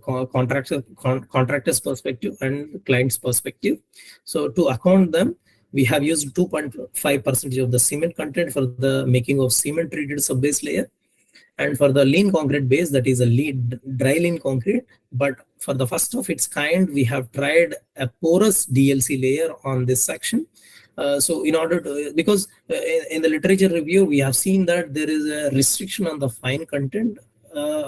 contractor's perspective and client's perspective. So to account them, we have used 2.5% of the cement content for the making of cement treated subbase layer. And for the lean concrete base, that is a dry lean concrete. But for the first of its kind, we have tried a porous DLC layer on this section. So in order to, because in the literature review, we have seen that there is a restriction on the fine content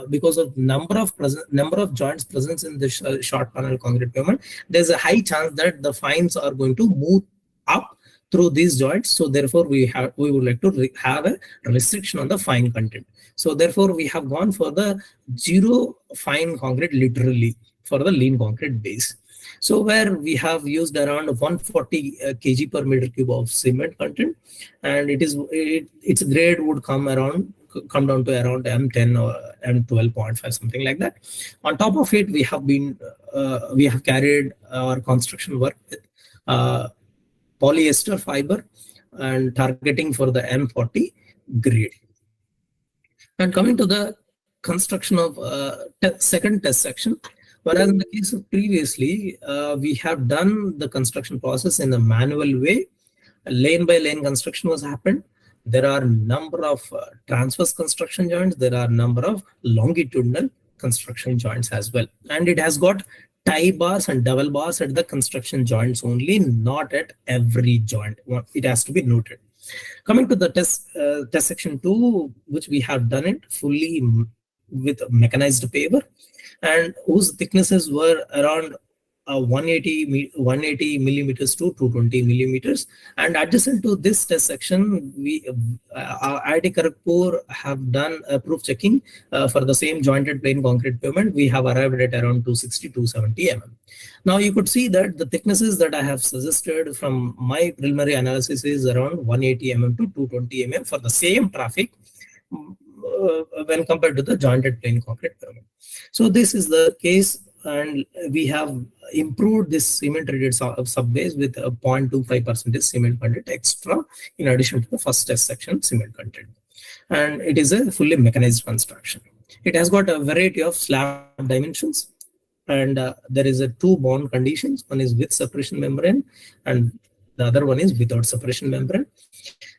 because of number of joints present in the short panel concrete pavement. There's a high chance that the fines are going to move up through these joints. So therefore we would like to have a restriction on the fine content. So therefore we have gone for the zero fine concrete literally for the lean concrete base. So where we have used around 140 kg per meter cube of cement content, and its grade would come down to around M10 or M12.5, something like that. On top of it, we have carried our construction work with polyester fiber and targeting for the M40 grade. And coming to the construction of second test section, whereas in the case of previously, we have done the construction process in a manual way. Lane by lane construction was happened. There are number of transverse construction joints. There are number of longitudinal construction joints as well. And it has got tie bars and double bars at the construction joints only, not at every joint. It has to be noted. Coming to the test section 2, which we have done it fully with mechanized paver, and whose thicknesses were around 180 millimeters to 220 millimeters. And adjacent to this test section, IIT Kharagpur have done a proof checking for the same jointed plain concrete pavement. We have arrived at around 260-270 mm. Now you could see that the thicknesses that I have suggested from my preliminary analysis is around 180 mm to 220 mm for the same traffic when compared to the jointed plain concrete pavement. So this is the case, and we have improved this cement treated subbase with a 0.25% cement content extra in addition to the first test section cement content. And it is a fully mechanized construction. It has got a variety of slab dimensions, and there is a 2 bond conditions. One is with separation membrane and the other one is without separation membrane.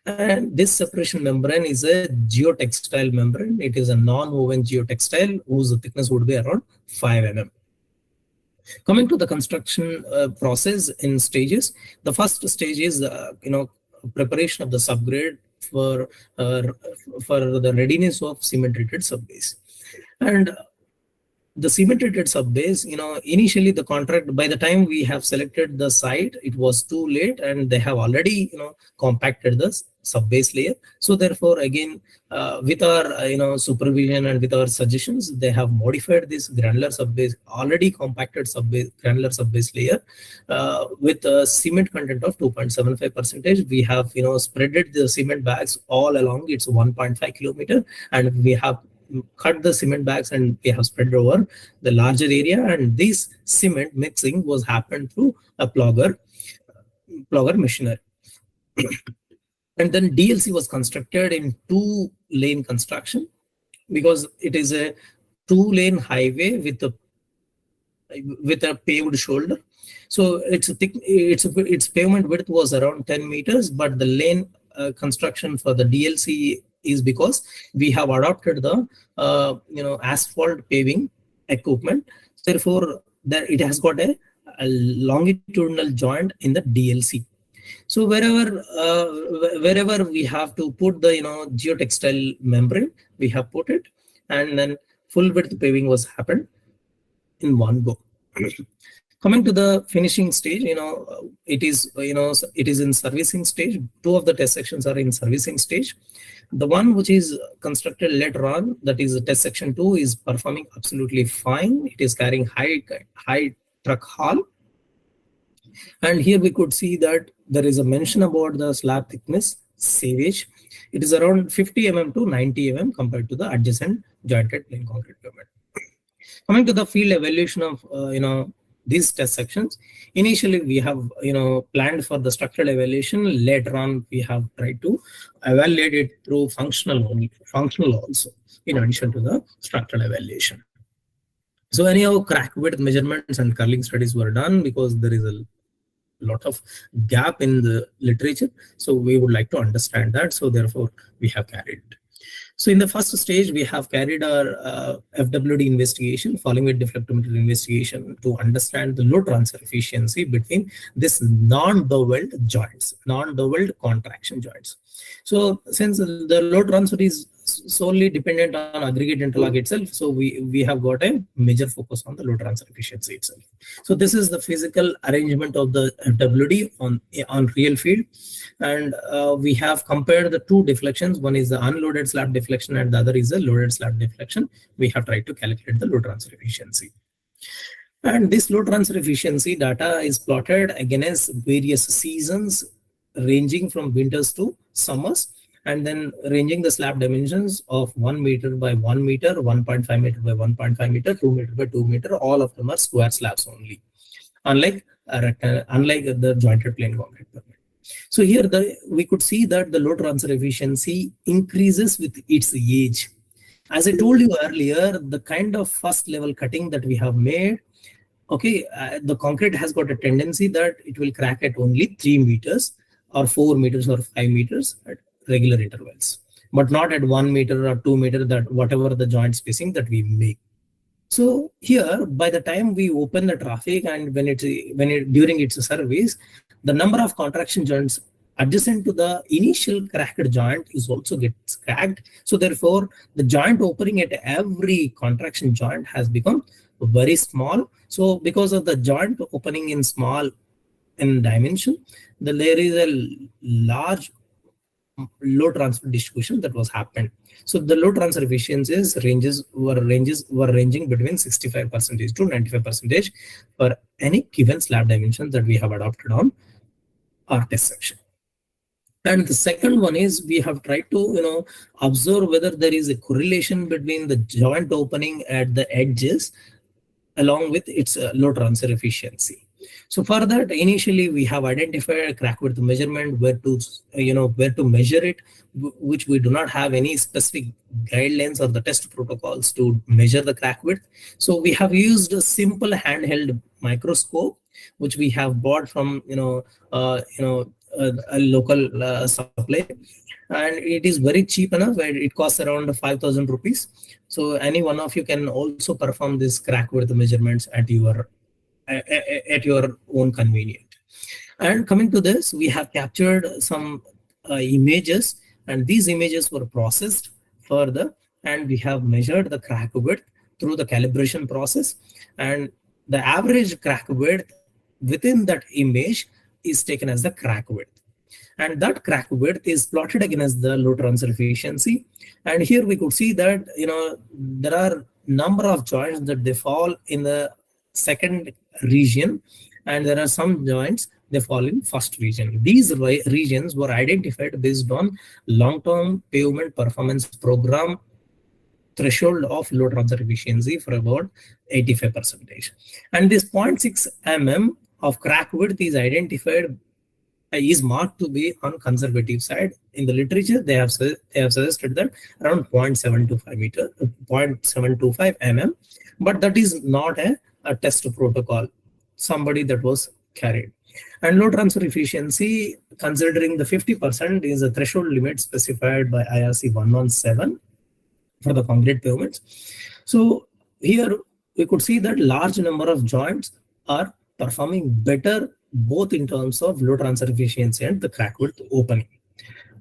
And this separation membrane is a geotextile membrane. It is a non-woven geotextile whose thickness would be around 5 mm. Coming to the construction process in stages, the first stage is preparation of the subgrade for the readiness of cement treated subbase. And the cement treated subbase, initially the contract, by the time we have selected the site, it was too late, and they have already compacted the subbase layer. So therefore, again, with our supervision and with our suggestions, they have modified this granular subbase, already compacted granular subbase layer with a cement content of 2.75%. We have spreaded the cement bags all along its 1.5 kilometer, and we have cut the cement bags and we have spread over the larger area. And this cement mixing was happened through a plugger machinery. And then DLC was constructed in 2-lane construction, because it is a 2-lane highway with a paved shoulder. So its pavement width was around 10 meters, but the lane construction for the DLC is because we have adopted the asphalt paving equipment. Therefore, it has got a longitudinal joint in the DLC. So wherever we have to put the geotextile membrane, we have put it, and then full width paving was happened in one go. Coming to the finishing stage, it is in servicing stage. 2 of the test sections are in servicing stage. The one which is constructed later on, that is test section 2, is performing absolutely fine. It is carrying high truck haul. And here we could see that there is a mention about the slab thickness savage. It is around 50 mm to 90 mm compared to the adjacent jointed plain concrete pavement. Coming to the field evaluation of these test sections, initially we have planned for the structural evaluation. Later on, we have tried to evaluate it through functional also, in addition to the structural evaluation. So anyhow, crack width measurements and curling studies were done, because there is a lot of gap in the literature. So we would like to understand that. So therefore, we have carried it. So in the first stage, we have carried our FWD investigation, following with deflectometer investigation, to understand the load transfer efficiency between this non-doweled joints, non-doweled contraction joints. So since the load transfer is solely dependent on aggregate interlock itself, so we have got a major focus on the load transfer efficiency itself. So this is the physical arrangement of the WD on real field, and we have compared the two deflections. One is the unloaded slab deflection and the other is the loaded slab deflection. We have tried to calculate the load transfer efficiency. And this load transfer efficiency data is plotted against various seasons ranging from winters to summers, and then ranging the slab dimensions of 1 meter by 1 meter, 1.5 meter by 1.5 meter, 2 meter by 2 meter. All of them are square slabs only, unlike the jointed plain concrete pyramid. So here we could see that the load transfer efficiency increases with its age. As I told you earlier, the kind of first level cutting that we have made, the concrete has got a tendency that it will crack at only 3 meters or 4 meters or 5 meters at regular intervals, but not at 1 meter or 2 meter, that whatever the joint spacing that we make. So here, by the time we open the traffic and during its service, the number of contraction joints adjacent to the initial cracked joint is also gets cracked. So therefore, the joint opening at every contraction joint has become very small. So because of the joint opening in small in dimension, there is a large load transfer distribution that was happened. So the load transfer efficiencies were ranging between 65% to 95% for any given slab dimension that we have adopted on our test section. And the second one is we have tried to observe whether there is a correlation between the joint opening at the edges along with its load transfer efficiency. So for that, initially we have identified a crack width measurement, where to measure it, which we do not have any specific guidelines or the test protocols to measure the crack width. So we have used a simple handheld microscope, which we have bought from a local supply, and it is very cheap enough. It costs around 5,000 rupees. So any one of you can also perform this crack width measurements at your own convenience. And coming to this, we have captured some images, and these images were processed further, and we have measured the crack width through the calibration process, and the average crack width within that image is taken as the crack width, and that crack width is plotted against the load transfer efficiency. And here we could see that there are number of joints that they fall in the second region, and there are some joints they fall in first region. These regions were identified based on long-term pavement performance program threshold of load transfer efficiency for about 85%. And this 0.6 mm of crack width is identified, is marked to be on conservative side. In the literature, they have suggested that around 0.725 mm, but that is not a test protocol, somebody that was carried. And load transfer efficiency, considering the 50%, is a threshold limit specified by IRC 117 for the concrete pavements. So here we could see that large number of joints are performing better, both in terms of load transfer efficiency and the crack width opening.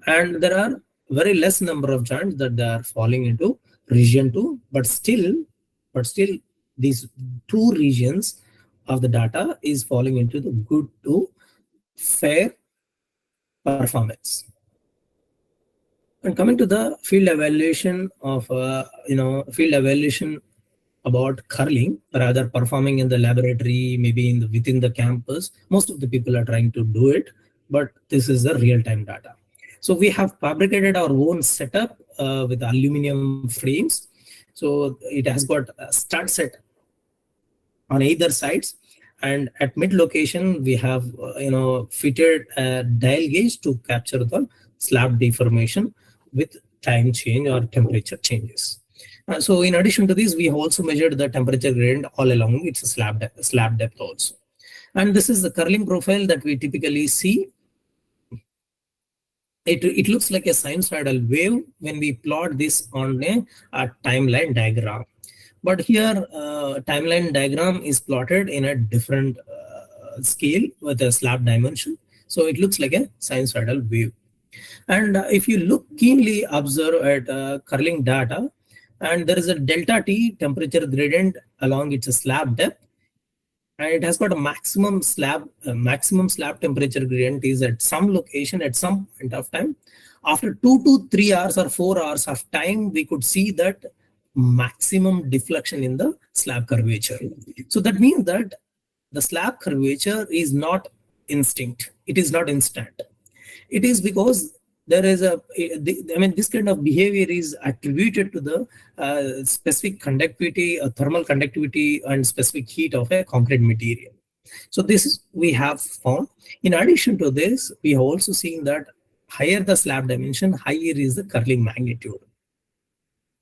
And there are very less number of joints that they are falling into region 2, but still these two regions of the data is falling into the good to fair performance. And coming to the field evaluation of about curling, rather performing in the laboratory, maybe within the campus, most of the people are trying to do it, but this is the real-time data. So we have fabricated our own setup with aluminum frames. So it has got a stud set on either sides, and at mid location we have fitted a dial gauge to capture the slab deformation with time change or temperature changes. So in addition to this, we have also measured the temperature gradient all along its slab depth also. And this is the curling profile that we typically see. It looks like a sinusoidal wave when we plot this on a timeline diagram. But here, timeline diagram is plotted in a different scale with a slab dimension. So it looks like a sinusoidal wave. And if you look keenly observe at curling data, and there is a delta T temperature gradient along its slab depth, and it has got a maximum slab temperature gradient is at some location at some point of time. After 2 to 3 hours or 4 hours of time, we could see that maximum deflection in the slab curvature. So that means that the slab curvature is not instinct. It is not instant. It is because there is this kind of behavior is attributed to the specific conductivity, thermal conductivity, and specific heat of a concrete material. So this is we have found. In addition to this, we have also seen that higher the slab dimension, higher is the curling magnitude.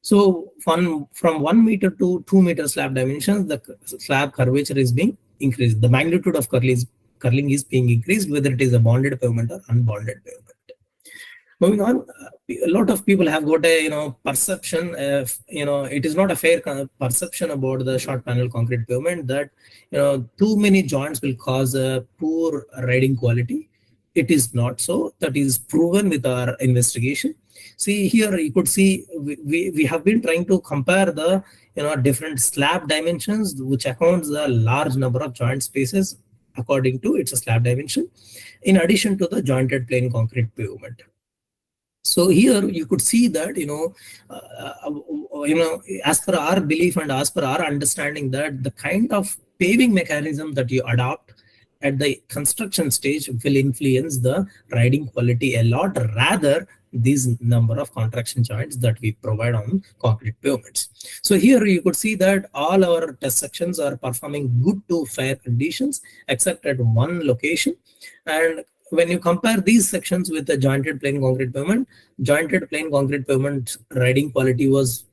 So from 1 meter to 2 meter slab dimensions, the slab curvature is being increased. The magnitude of curling is being increased, whether it is a bonded pavement or unbonded pavement. Moving on, a lot of people have got a perception. It is not a fair perception about the short panel concrete pavement that too many joints will cause a poor riding quality. It is not so. That is proven with our investigation. See here, you could see we have been trying to compare the different slab dimensions, which accounts the large number of joint spaces according to its slab dimension, in addition to the jointed plain concrete pavement. So here you could see that as per our belief and as per our understanding, that the kind of paving mechanism that you adopt at the construction stage will influence the riding quality a lot, rather these number of contraction joints that we provide on concrete pavements. So here you could see that all our test sections are performing good to fair conditions except at one location. And when you compare these sections with the jointed plain concrete pavement riding quality was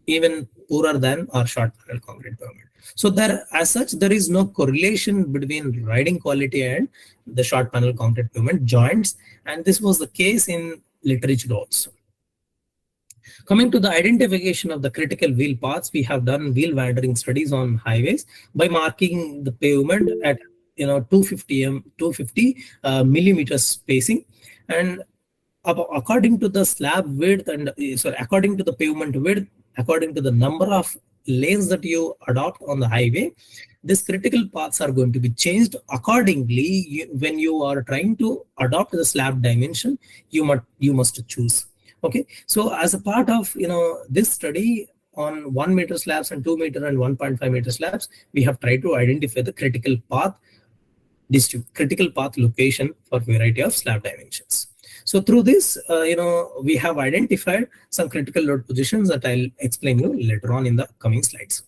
even poorer than our short panel concrete pavement. So there, as such, there is no correlation between riding quality and the short panel concrete pavement joints, and this was the case in literature also. Coming to the identification of the critical wheel paths, we have done wheel wandering studies on highways by marking the pavement at 250 millimeters spacing, and according to the slab width and according to the pavement width, according to the number of lanes that you adopt on the highway, these critical paths are going to be changed accordingly. When you are trying to adopt the slab dimension, you must choose. Okay, so as a part of this study on 1 meter slabs and 2 meter and 1.5 meter slabs, we have tried to identify the critical path location for variety of slab dimensions. So through this, we have identified some critical load positions that I'll explain you later on in the coming slides.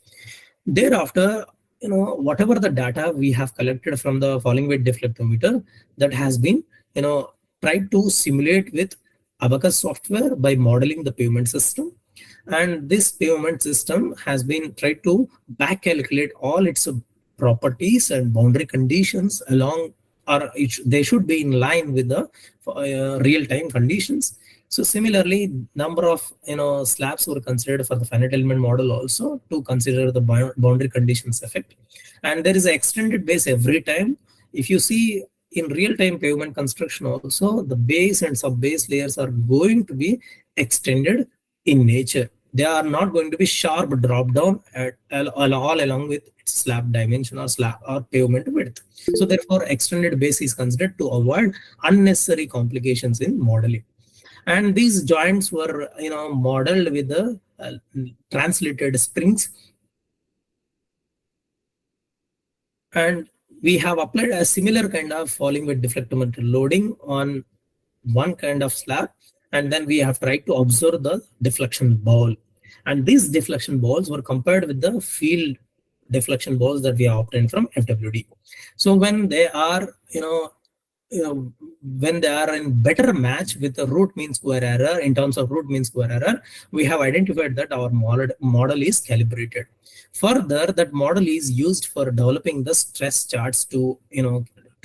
Thereafter, whatever the data we have collected from the falling weight deflectometer, that has been, tried to simulate with Abacus software by modeling the pavement system. And this pavement system has been tried to back calculate all its properties and boundary conditions along, or they should be in line with the real-time conditions. So similarly, number of slabs were considered for the finite element model also to consider the boundary conditions effect. And there is an extended base every time. If you see in real-time pavement construction also, the base and sub-base layers are going to be extended in nature. They are not going to be sharp drop down all along with its slab dimension or slab or pavement width. So therefore, extended base is considered to avoid unnecessary complications in modeling. And these joints were modeled with the translated springs. And we have applied a similar kind of falling weight deflectometer loading on one kind of slab. And then we have tried to observe the deflection ball. And these deflection balls were compared with the field deflection balls that we have obtained from FWD. So when they are, when they are in better match with the root mean square error, in terms of root mean square error, we have identified that our model is calibrated. Further, that model is used for developing the stress charts to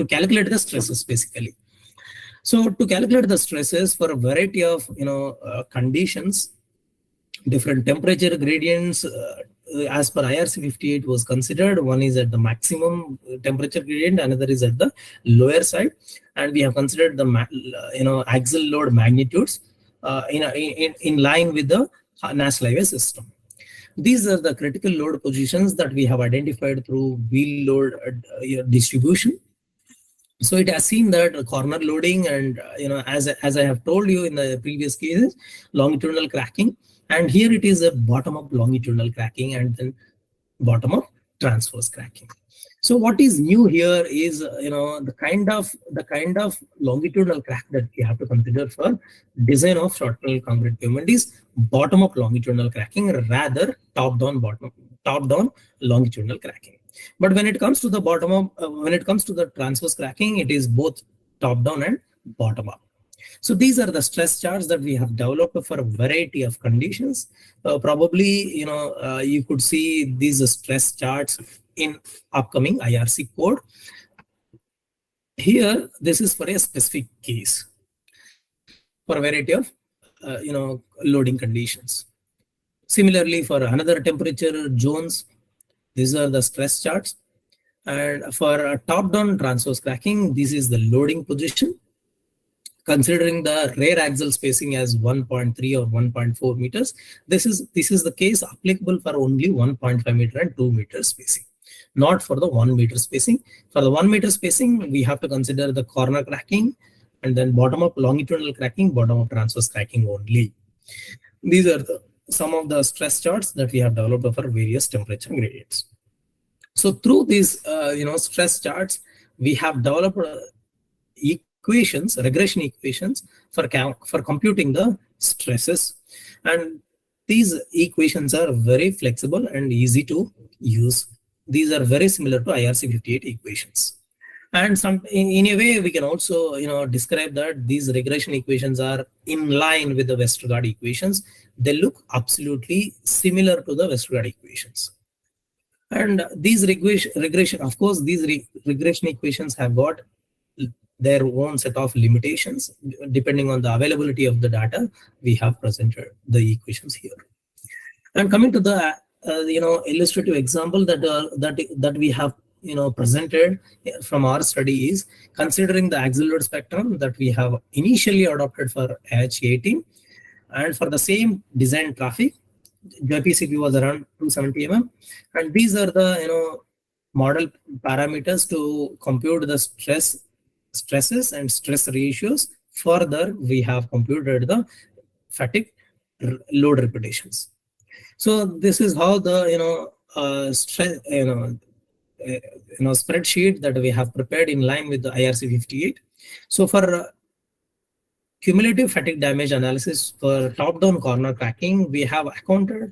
calculate the stresses basically. So to calculate the stresses for a variety of conditions, different temperature gradients, as per IRC 58 was considered. One is at the maximum temperature gradient, another is at the lower side, and we have considered the axial load magnitudes in line with the national highway system. These are the critical load positions that we have identified through wheel load distribution. So it has seen that corner loading and as I have told you in the previous cases, longitudinal cracking, and here it is a bottom-up longitudinal cracking and then bottom-up transverse cracking. So what is new here is the kind of longitudinal crack that we have to consider for design of short panel concrete pavement is bottom-up longitudinal cracking, rather top-down longitudinal cracking. But when it comes to the bottom-up, when it comes to the transverse cracking, it is both top-down and bottom-up. So these are the stress charts that we have developed for a variety of conditions. Probably, you could see these stress charts in upcoming IRC code. Here, this is for a specific case for a variety of, loading conditions. Similarly, for another temperature zones, these are the stress charts. And for top-down transverse cracking, this is the loading position. Considering the rear axial spacing as 1.3 or 1.4 meters, this is the case applicable for only 1.5 meter and 2 meter spacing, not for the 1 meter spacing. For the 1 meter spacing, we have to consider the corner cracking and then bottom-up longitudinal cracking, bottom-up transverse cracking only. These are some of the stress charts that we have developed for various temperature gradients. So through these, stress charts, we have developed regression equations for computing the stresses, and these equations are very flexible and easy to use. These are very similar to IRC 58 equations, and in a way we can also describe that these regression equations are in line with the Westergaard equations. They look absolutely similar to the Westergaard equations. And these regression equations have got their own set of limitations depending on the availability of the data. We have presented the equations here. And coming to the illustrative example that we have presented from our study is considering the axial load spectrum that we have initially adopted for H18, and for the same design traffic, JPCP was around 270 mm, and these are the model parameters to compute the stresses and stress ratios. Further, we have computed the fatigue load repetitions. So this is how the spreadsheet that we have prepared in line with the IRC 58. So for cumulative fatigue damage analysis for top-down corner cracking, we have accounted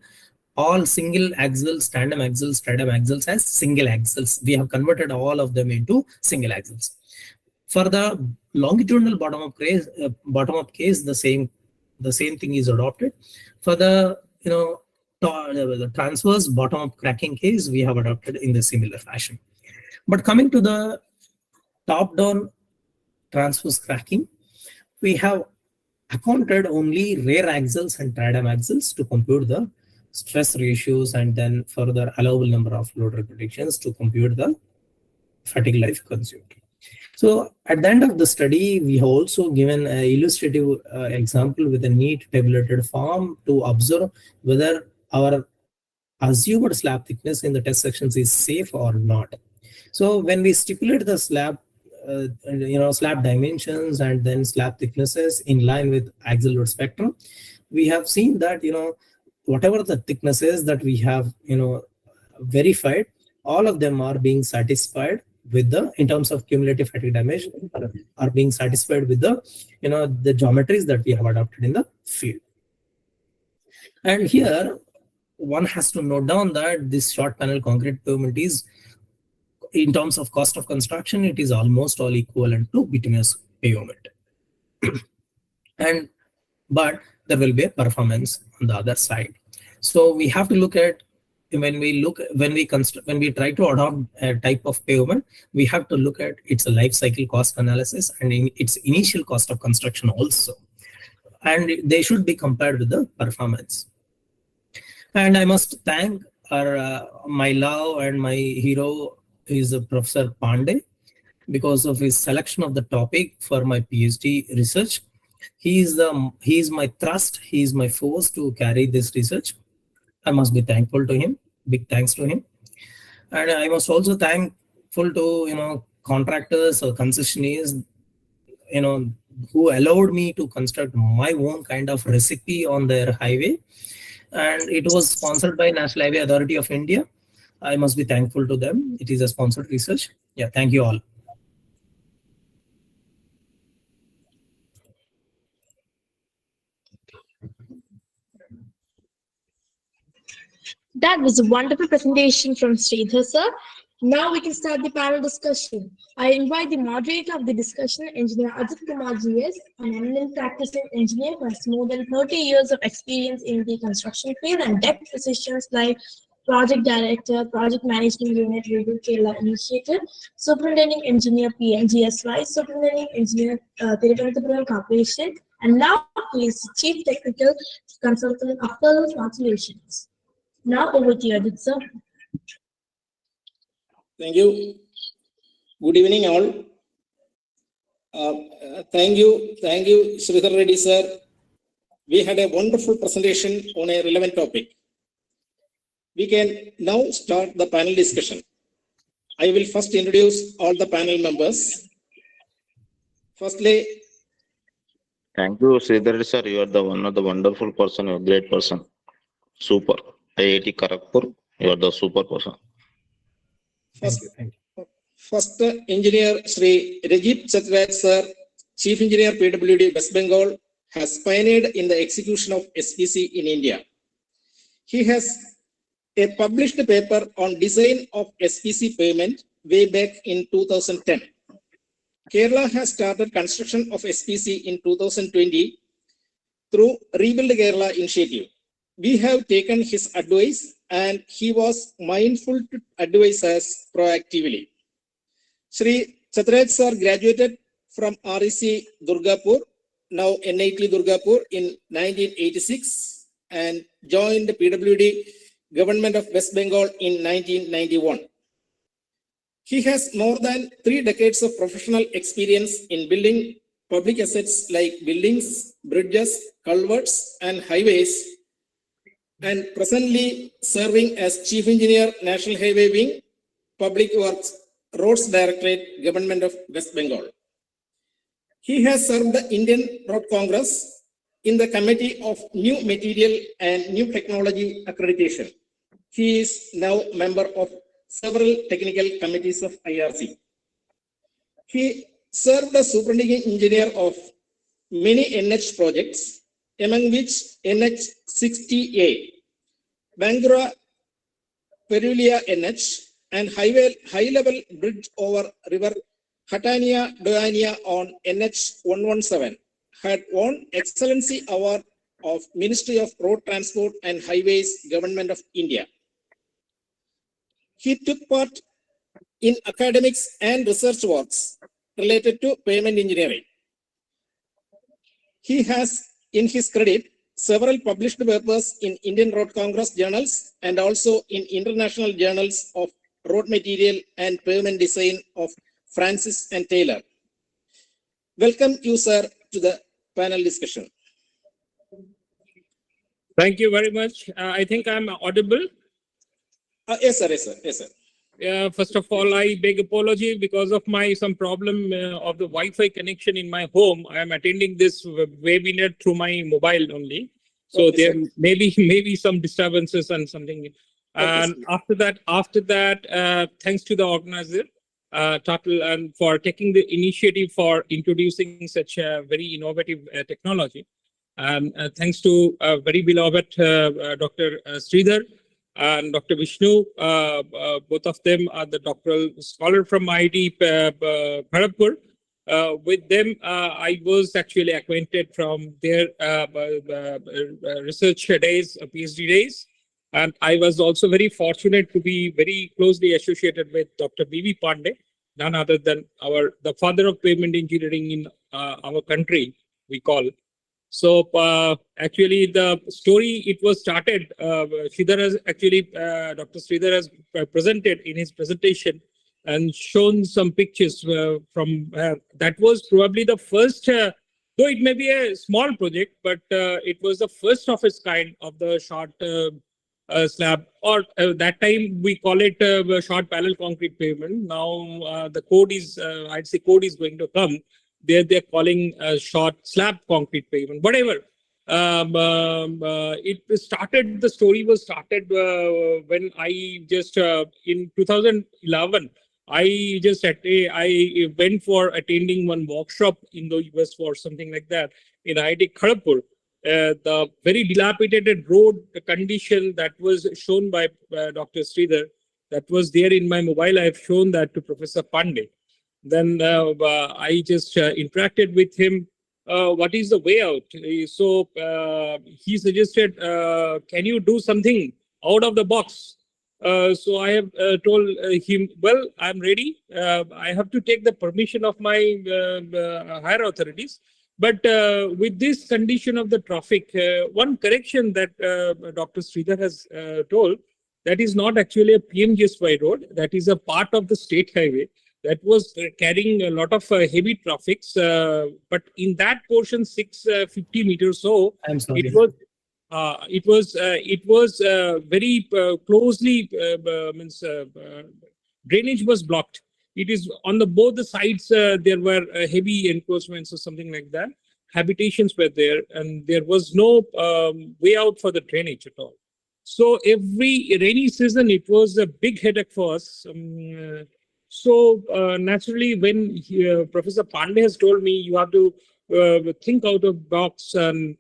all single axles, tandem axles, stratum axles as single axles. We have converted all of them into single axles. For the longitudinal bottom-up case, the same thing is adopted. For the the transverse bottom-up cracking case, we have adopted in the similar fashion. But coming to the top-down transverse cracking, we have accounted only rear axles and tandem axles to compute the stress ratios, and then further allowable number of load repetitions to compute the fatigue life consumed. So at the end of the study, we have also given an illustrative example with a neat tabulated form to observe whether our assumed slab thickness in the test sections is safe or not. So when we stipulate the slab dimensions and then slab thicknesses in line with axial load spectrum, we have seen that whatever the thicknesses that we have verified, all of them are being satisfied with in terms of cumulative fatigue damage, are being satisfied with the the geometries that we have adopted in the field. And here one has to note down that this short panel concrete pavement is, in terms of cost of construction, it is almost all equivalent to bituminous pavement. But there will be a performance on the other side. So we have to look at when we try to adopt a type of pavement, we have to look at its life cycle cost analysis and its initial cost of construction also, and they should be compared with the performance. And I must thank my love and my hero is Professor Pandey because of his selection of the topic for my PhD research. He is my thrust. He is my force to carry this research. I must be thankful to him. Big thanks to him. And I must also thankful to contractors or concessionaires who allowed me to construct my own kind of recipe on their highway. And it was sponsored by National Highway Authority of India. I must be thankful to them. It is a sponsored research. Yeah, thank you all. That was a wonderful presentation from Sridhar sir. Now we can start the panel discussion. I invite the moderator of the discussion, Engineer Ajit Kumar GS, an eminent practicing engineer who has more than 30 years of experience in the construction field and depth positions like Project Director, Project Management Unit, Review Kerala Initiative, Superintending Engineer PNGSY, Superintending Engineer Thiruvananthapuram Corporation, and now he is Chief Technical Consultant of Pearl Smart Solutions. Now over to you, Ajit sir. Thank you. Good evening, all. Thank you, Sridhar Reddy sir. We had a wonderful presentation on a relevant topic. We can now start the panel discussion. I will first introduce all the panel members. Firstly, thank you, Sridhar Reddy sir. You are the one of the wonderful person. You are a great person. Super. IIT Kharagpur. You are the super person. First engineer Sri Rajit Chatraj sir, Chief Engineer PWD West Bengal, has pioneered in the execution of SPC in India. He has a published paper on design of SPC payment way back in 2010. Kerala has started construction of SPC in 2020 through Rebuild Kerala initiative. We have taken his advice and he was mindful to advise us proactively. Sri Chatraj sir graduated from REC Durgapur, now NIT Durgapur, in 1986 and joined the PWD Government of West Bengal in 1991. He has more than 3 decades of professional experience in building public assets like buildings, bridges, culverts, and highways, and presently serving as Chief Engineer, National Highway Wing, Public Works, Roads Directorate, Government of West Bengal. He has served the Indian Road Congress in the Committee of New Material and New Technology Accreditation. He is now member of several technical committees of IRC. He served as Superintending Engineer of many NH projects, among which NH60A, Bangura Perulia NH, and high-level bridge over river Hatania-Doania on NH117, had won Excellency Award of Ministry of Road Transport and Highways, Government of India. He took part in academics and research works related to pavement engineering. He has, in his credit, several published papers in Indian Road Congress journals and also in international journals of road material and pavement design of Francis and Taylor. Welcome you, sir, to the panel discussion. Thank you very much. I think I'm audible. Yes, sir. Yes, sir. Yes, sir. First of all, I beg apology because of some problem of the Wi-Fi connection in my home. I am attending this webinar through my mobile only, so Okay, there may be some disturbances and something. And after that, thanks to the organizer, Tatal, and for taking the initiative for introducing such a very innovative technology. And thanks to very beloved Dr. Sridhar and Dr. Vishnu, both of them are the doctoral scholar from IIT Kharagpur. With them, I was actually acquainted from their research days, PhD days. And I was also very fortunate to be very closely associated with Dr. B.V. Pandey, none other than the father of pavement engineering in our country, we call. So actually, the story it was started. Sridhar has actually Dr. Sridhar has presented in his presentation and shown some pictures from that was probably the first. Though it may be a small project, but it was the first of its kind of the short slab, or that time we call it short parallel concrete pavement. Now the code is, I'd say, code is going to come. They're calling short slab concrete pavement, whatever. It started. The story was started when I just in 2011. I just I went for attending one workshop in the US for something like that in IIT Kharagpur. The very dilapidated road condition that was shown by Dr. Sridhar, that was there in my mobile. I have shown that to Professor Pandey. Then I just interacted with him. What is the way out? So he suggested, can you do something out of the box? So I have told him, well, I'm ready. I have to take the permission of my higher authorities. But with this condition of the traffic, one correction that Dr. Sridhar has told, that is not actually a PMGSY road. That is a part of the state highway that was carrying a lot of heavy traffics. But in that portion, 650 meters so, I'm sorry. it was very closely drainage was blocked. It is on the both the sides. There were heavy encroachments or something like that. Habitations were there, and there was no way out for the drainage at all. So every rainy season, it was a big headache for us. So naturally, when Professor Pandey has told me you have to think out of the box and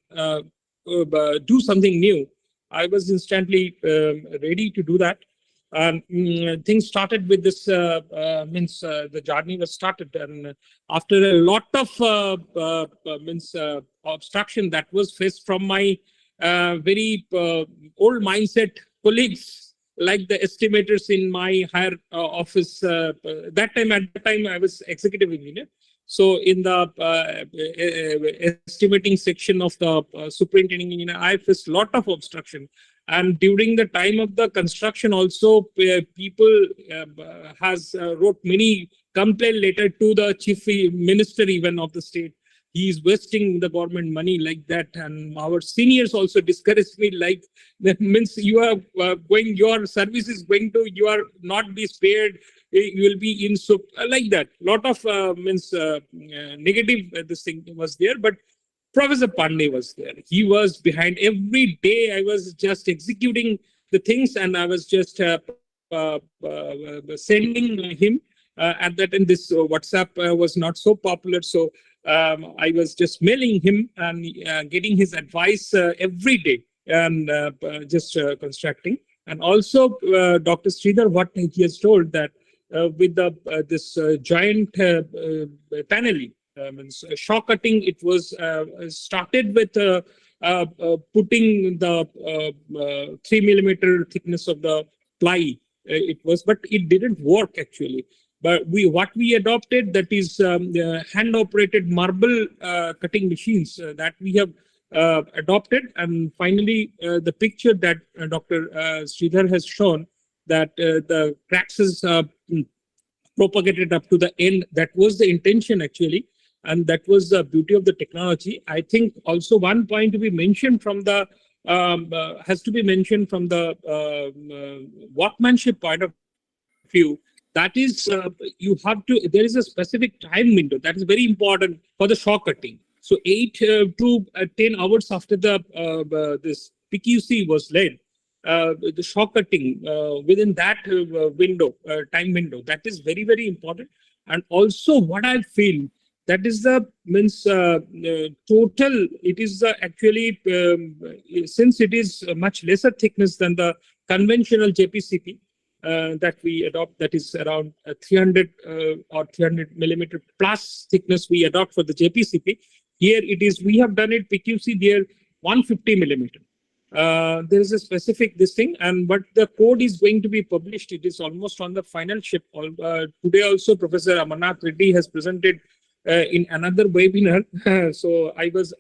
do something new, I was instantly ready to do that. And things started with this, the journey was started. And after a lot of obstruction that was faced from my very old mindset colleagues, like the estimators in my higher office. At that time, I was executive engineer. So in the estimating section of the superintending engineer, I faced a lot of obstruction. And during the time of the construction also, people has wrote many complaint letter to the chief minister even of the state. He is wasting the government money like that. And our seniors also discouraged me, like that means you are going, your service is going to, you are not be spared, you will be in, so like that. Lot of negative this thing was there, but Professor Pandey was there. He was behind. Every day I was just executing the things, and I was just sending him. At that time, this WhatsApp was not so popular, so I was just mailing him and getting his advice every day, and just constructing. And also, Dr. Sridhar, what he has told that with the this giant paneling, shock cutting, it was started with putting the 3 millimeter thickness of the ply. It was, but it didn't work actually. But what we adopted, that is hand operated marble cutting machines that we have adopted. And finally, the picture that Dr. Sridhar has shown, that the cracks is propagated up to the end. That was the intention actually. And that was the beauty of the technology. I think also one point to be mentioned from the, has to be mentioned from the workmanship point of view. That is, you have to, there is a specific time window that is very important for the shock cutting. So 8 to 10 hours after the this PQC was laid, the shock cutting within that window, time window, that is very, very important. And also what I feel, that is the total, it is actually, since it is much lesser thickness than the conventional JPCP, that we adopt, that is around 300 or 300 millimeter plus thickness we adopt for the JPCP. Here it is, we have done it PQC there 150 millimeter. There is a specific this thing, and but the code is going to be published. It is almost on the final ship. Today also Professor Amarnath Reddy has presented in another webinar. So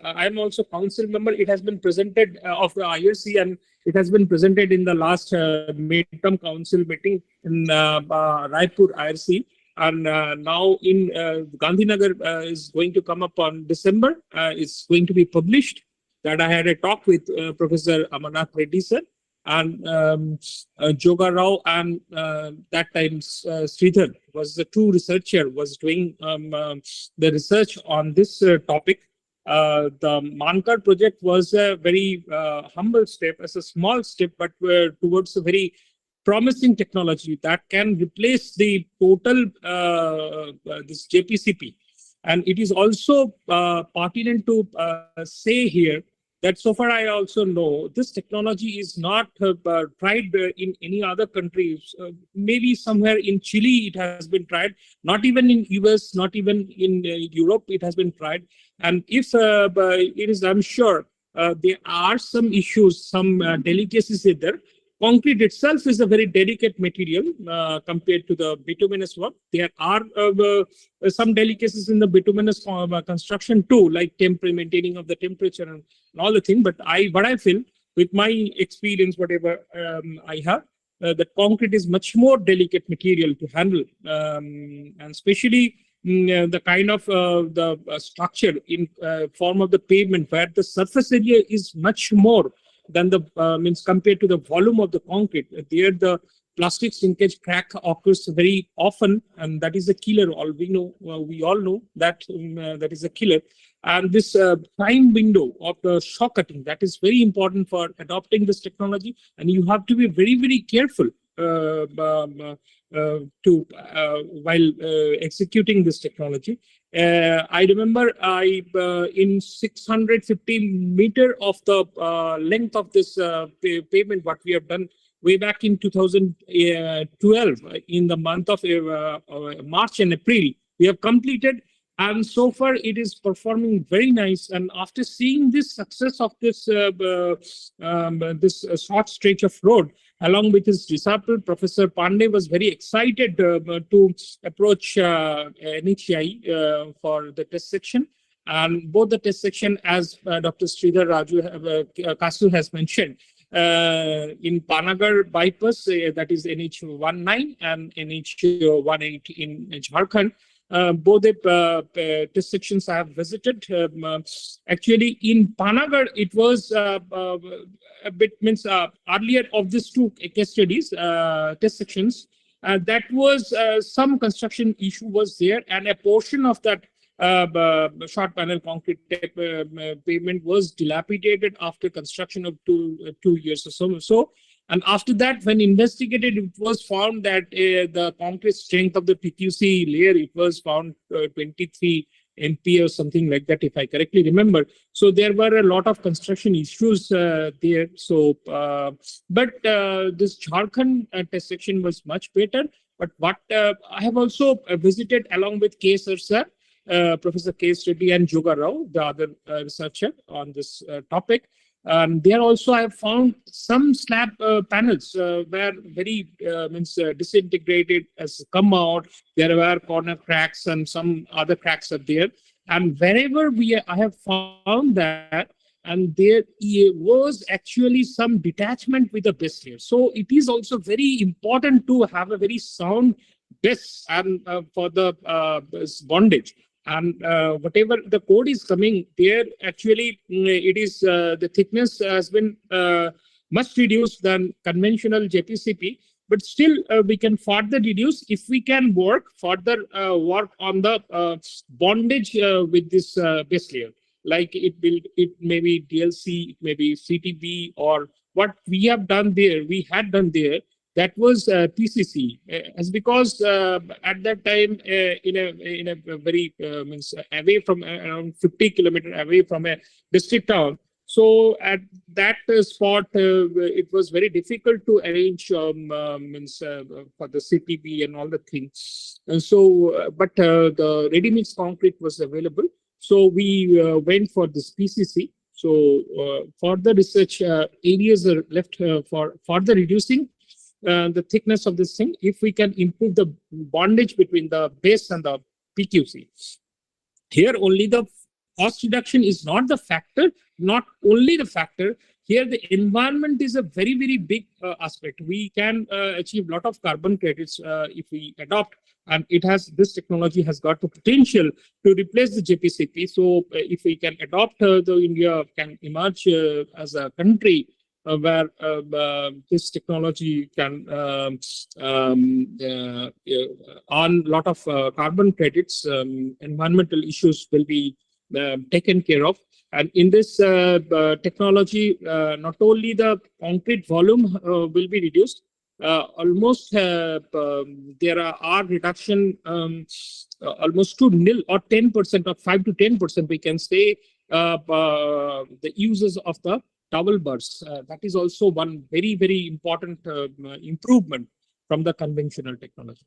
I'm also council member. It has been presented of the IRC, and it has been presented in the last midterm council meeting in Raipur IRC. And now in Gandhinagar is going to come up on December. It's going to be published. That I had a talk with Professor Amarnath Reddy sir and Joga Rao, and that time Sridhar was the two researcher was doing the research on this topic. The Mankar project was a very humble step, as a small step, but towards a very promising technology that can replace the total this JPCP. And it is also pertinent to say here that so far I also know this technology is not tried in any other countries. Maybe somewhere in Chile it has been tried, not even in US, not even in Europe it has been tried. And if it is, I'm sure there are some issues, some delicacies there. Concrete itself is a very delicate material compared to the bituminous work. There are some delicacies in the bituminous construction too, like maintaining of the temperature and all the thing. But what I feel with my experience, whatever I have, that concrete is much more delicate material to handle, and especially the kind of the structure in form of the pavement, where the surface area is much more than the means compared to the volume of the concrete. There the plastic shrinkage crack occurs very often, and that is a killer. We all know that that is a killer. And this time window of the shock cutting, that is very important for adopting this technology, and you have to be very, very careful while executing this technology. I remember in 650 meter of the length of this pavement, what we have done way back in 2012, in the month of March and April, we have completed. And so far, it is performing very nice. And after seeing this success of this this short stretch of road, along with his disciple, Professor Pandey was very excited to approach NHAI for the test section. And both the test section, as Dr. Sridhar Kasu has mentioned, in Panagar bypass, that is NH19 and NH18 in Jharkhand. Both the test sections I have visited. Actually, in Panagar, it was a bit means earlier of these two case studies, test sections. That was some construction issue was there, and a portion of that short panel concrete pavement was dilapidated after construction of 2 years or so. And after that, when investigated, it was found that the concrete strength of the PQC layer, it was found 23 MPa or something like that, if I correctly remember. So there were a lot of construction issues there. So, but this Jharkhand test section was much better. But what I have also visited along with K. Sir, Professor K. Reddy and Joga Rao, the other researcher on this topic. There also I have found some slab panels were very disintegrated, has come out. There were corner cracks and some other cracks are there. And wherever I have found that, and there was actually some detachment with the base layer. So it is also very important to have a very sound base and for the bondage. And whatever the code is coming there, actually it is the thickness has been much reduced than conventional JPCP, but still we can further reduce if we can further work on the bondage with this base layer. Like it may be DLC, it may be CTB, or what we have done there, we had done there. That was PCC, as because at that time in a very away from around 50 kilometers away from a district town. So at that spot, it was very difficult to arrange for the CTB and all the things. And so, but the ready mix concrete was available. So we went for this PCC. So further research areas are left for further reducing the thickness of this thing, if we can improve the bondage between the base and the PQC. Here only the cost reduction is not the factor, not only the factor. Here the environment is a very, very big aspect. We can achieve a lot of carbon credits if we adopt, and this technology has got the potential to replace the JPCP. So if we can adopt, the India can emerge as a country where this technology can earn a lot of carbon credits, environmental issues will be taken care of. And in this technology, not only the concrete volume will be reduced, almost there are reduction almost to nil or 10% or 5 to 10%, we can say, the uses of the towel bursts. That is also one very, very important improvement from the conventional technology.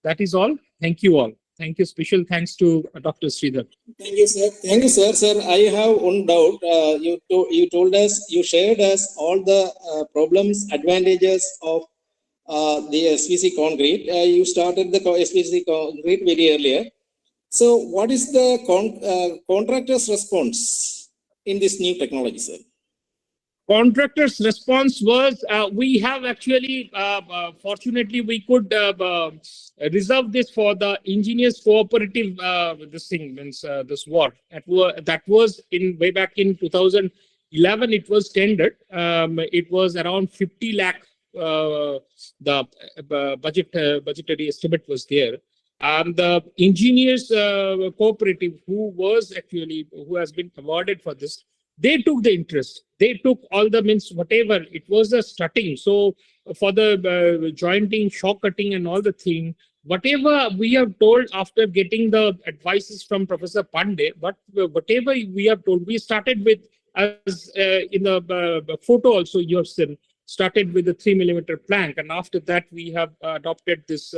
That is all. Thank you all. Thank you. Special thanks to Dr. Sridhar. Thank you, sir. Thank you, sir. Sir, I have one doubt. You told us, you shared us all the problems, advantages of the SPC concrete. You started the SPC concrete very earlier. So, what is the contractor's response in this new technology, sir? Contractor's response was, we have actually, fortunately, we could reserve this for the engineers cooperative, this work. That was in way back in 2011, it was tendered. It was around 50 lakh, the budgetary estimate was there. And the engineers cooperative who has been awarded for this, they took the interest. They took all the whatever, it was the strutting. So for the jointing, shock cutting and all the thing, whatever we have told after getting the advices from Professor Pandey, but whatever we have told, we started with, as in the photo also you have seen, started with the 3mm plank. And after that, we have adopted this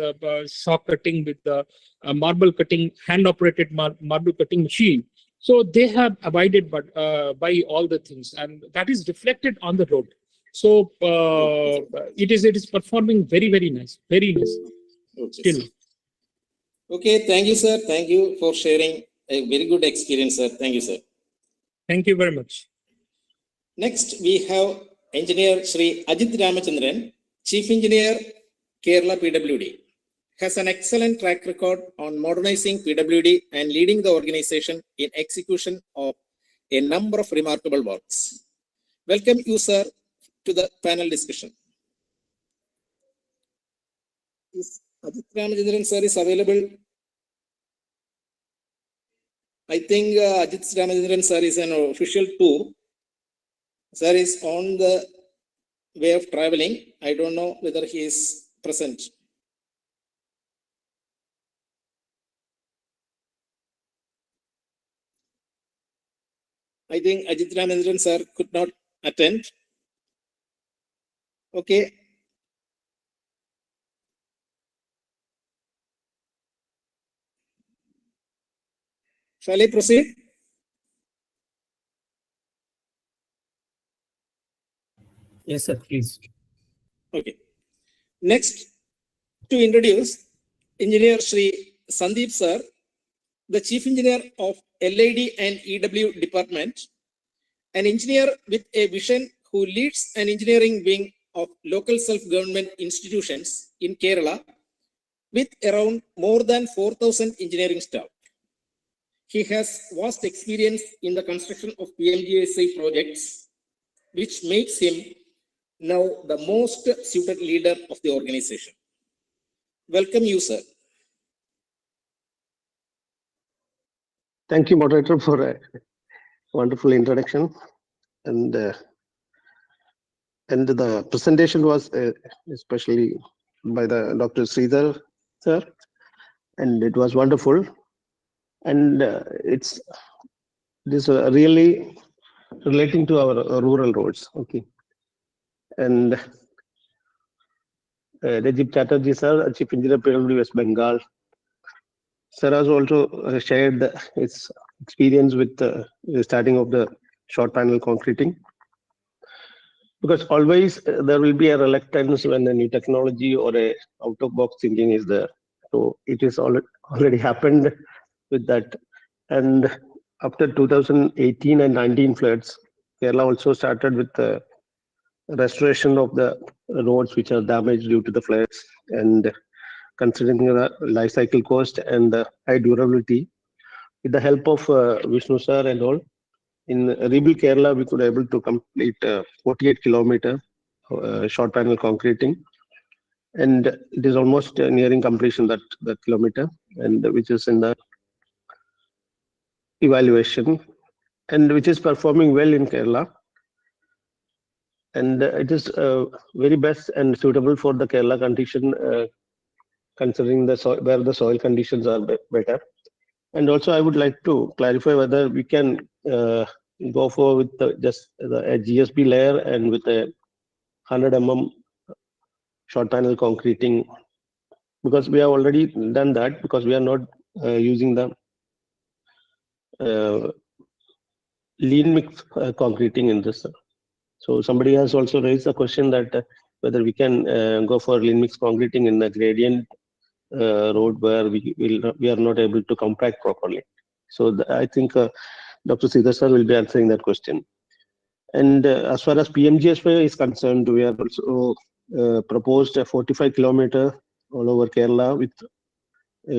shock cutting with the marble cutting, hand operated marble cutting machine. So they have abided by all the things, and that is reflected on the road. So it is performing very, very nice, very nice. Okay, Still. Okay, thank you, sir. Thank you for sharing a very good experience, sir. Thank you, sir. Thank you very much. Next, we have Engineer Sri Ajit Ramachandran, Chief Engineer, Kerala PWD. Has an excellent track record on modernizing PWD and leading the organization in execution of a number of remarkable works. Welcome you, sir, to the panel discussion. Is Ajit Ramachandran, sir, is available? I think Ajit Ramachandran, sir, is an official tour. Sir is on the way of traveling. I don't know whether he is present. I think Ajit Ramachandran, sir, could not attend. Okay. Shall I proceed? Yes, sir, please. Okay. Next, to introduce Engineer Sri Sandeep, sir, the Chief Engineer of LID and EW Department, an engineer with a vision who leads an engineering wing of local self-government institutions in Kerala with around more than 4,000 engineering staff. He has vast experience in the construction of PMGIS projects, which makes him now the most suited leader of the organization. Welcome you, sir. Thank you, moderator, for a wonderful introduction. And the presentation was especially by the Dr. Sridhar, sir, and it was wonderful. And it's really relating to our rural roads. Okay. And Rajib Chatterjee, sir, Chief Engineer, PWD West Bengal. Sir has also shared his experience with the starting of the short panel concreting. Because always there will be a reluctance when a new technology or a out-of-box thinking is there. So it is already happened with that And after 2018 and 19 floods, Kerala also started with the restoration of the roads which are damaged due to the floods. And considering the life cycle cost and the high durability, with the help of Vishnu sir and all, in Rebuild Kerala, we could able to complete 48 kilometer short panel concreting. And it is almost nearing completion, that kilometer, and which is in the evaluation, and which is performing well in Kerala. And it is very best and suitable for the Kerala condition, considering the soil, where the soil conditions are better. And also, I would like to clarify whether we can go for with just a GSB layer and with a 100 mm short panel concreting, because we have already done that, because we are not using the lean mix concreting in this. So somebody has also raised the question that whether we can go for lean mix concreting in the gradient road where we are not able to compact properly. So I think Dr. Sridhar sir will be answering that question. And as far as PMGSY is concerned, we have also proposed a 45 kilometer all over Kerala with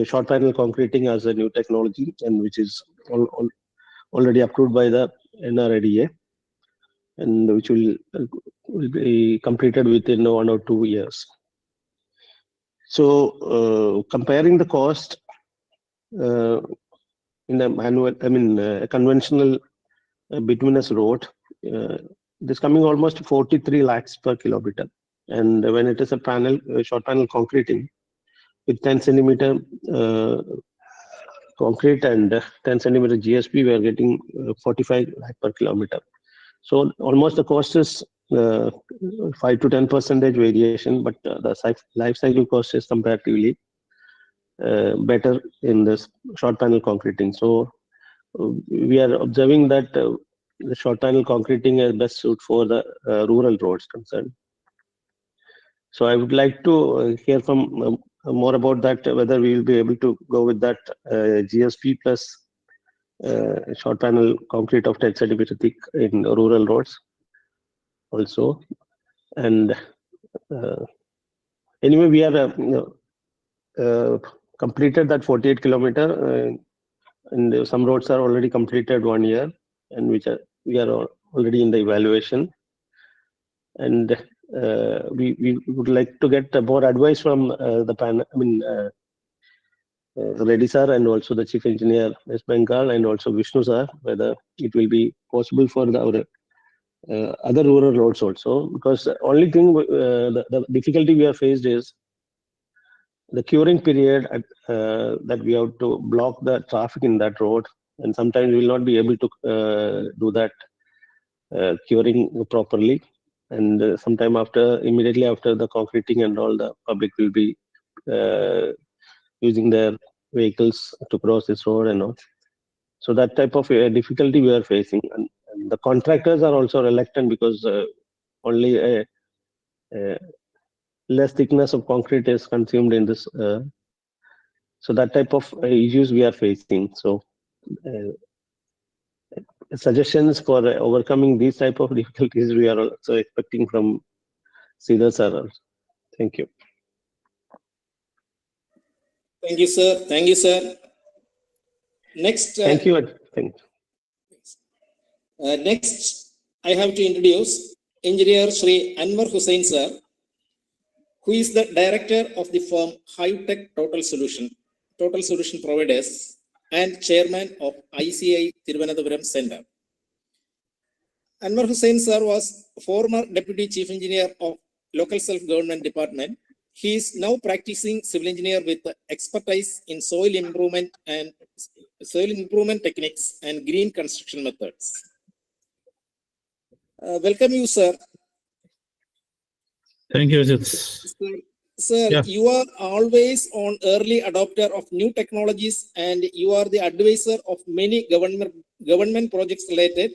short panel concreting as a new technology, and which is already approved by the NRIDA, and which will be completed within 1 or 2 years. So comparing the cost in the manual, a conventional bituminous road, it is coming almost 43 lakhs per kilometer. And when it is a panel, short panel concreting with 10 centimeter concrete and 10 centimeter GSP, we are getting 45 lakh per kilometer. So almost the cost is 5 to 10% variation, but the life cycle cost is comparatively better in this short panel concreting. So we are observing that the short panel concreting is best suited for the rural roads concerned. So I would like to hear from more about that, whether we will be able to go with that GSP plus short panel concrete of 10 centimeter thick in rural roads also. And anyway, we are completed that 48 kilometer, and some roads are already completed 1 year, and which we are already in the evaluation. And we would like to get more advice from the panel, Reddy sir, and also the Chief Engineer West Bengal, and also Vishnu sir, whether it will be possible for our other rural roads also. Because the only thing, the difficulty we are faced is the curing period that we have to block the traffic in that road, and sometimes we will not be able to do that curing properly. And sometime immediately after the concreting and all, the public will be using their vehicles to cross this road and all. So that type of difficulty we are facing, and the contractors are also reluctant, because only a less thickness of concrete is consumed in this. So that type of issues we are facing. So suggestions for overcoming these type of difficulties we are also expecting from Sridhar sir. Thank you. Thank you, sir. Thank you, sir. Next. Thank you. Thank you. Next, I have to introduce Engineer Sri Anwar Hussain sir, who is the director of the firm High-Tech Total Solution Providers, and chairman of ICI Thiruvananthapuram Center. Anwar Hussain sir was former deputy chief engineer of local self-government department. He is now practicing civil engineer with expertise in soil improvement techniques and green construction methods. Welcome you, sir. Thank you, Ajit. Sir, Yeah. you are always on early adopter of new technologies, and you are the advisor of many government projects related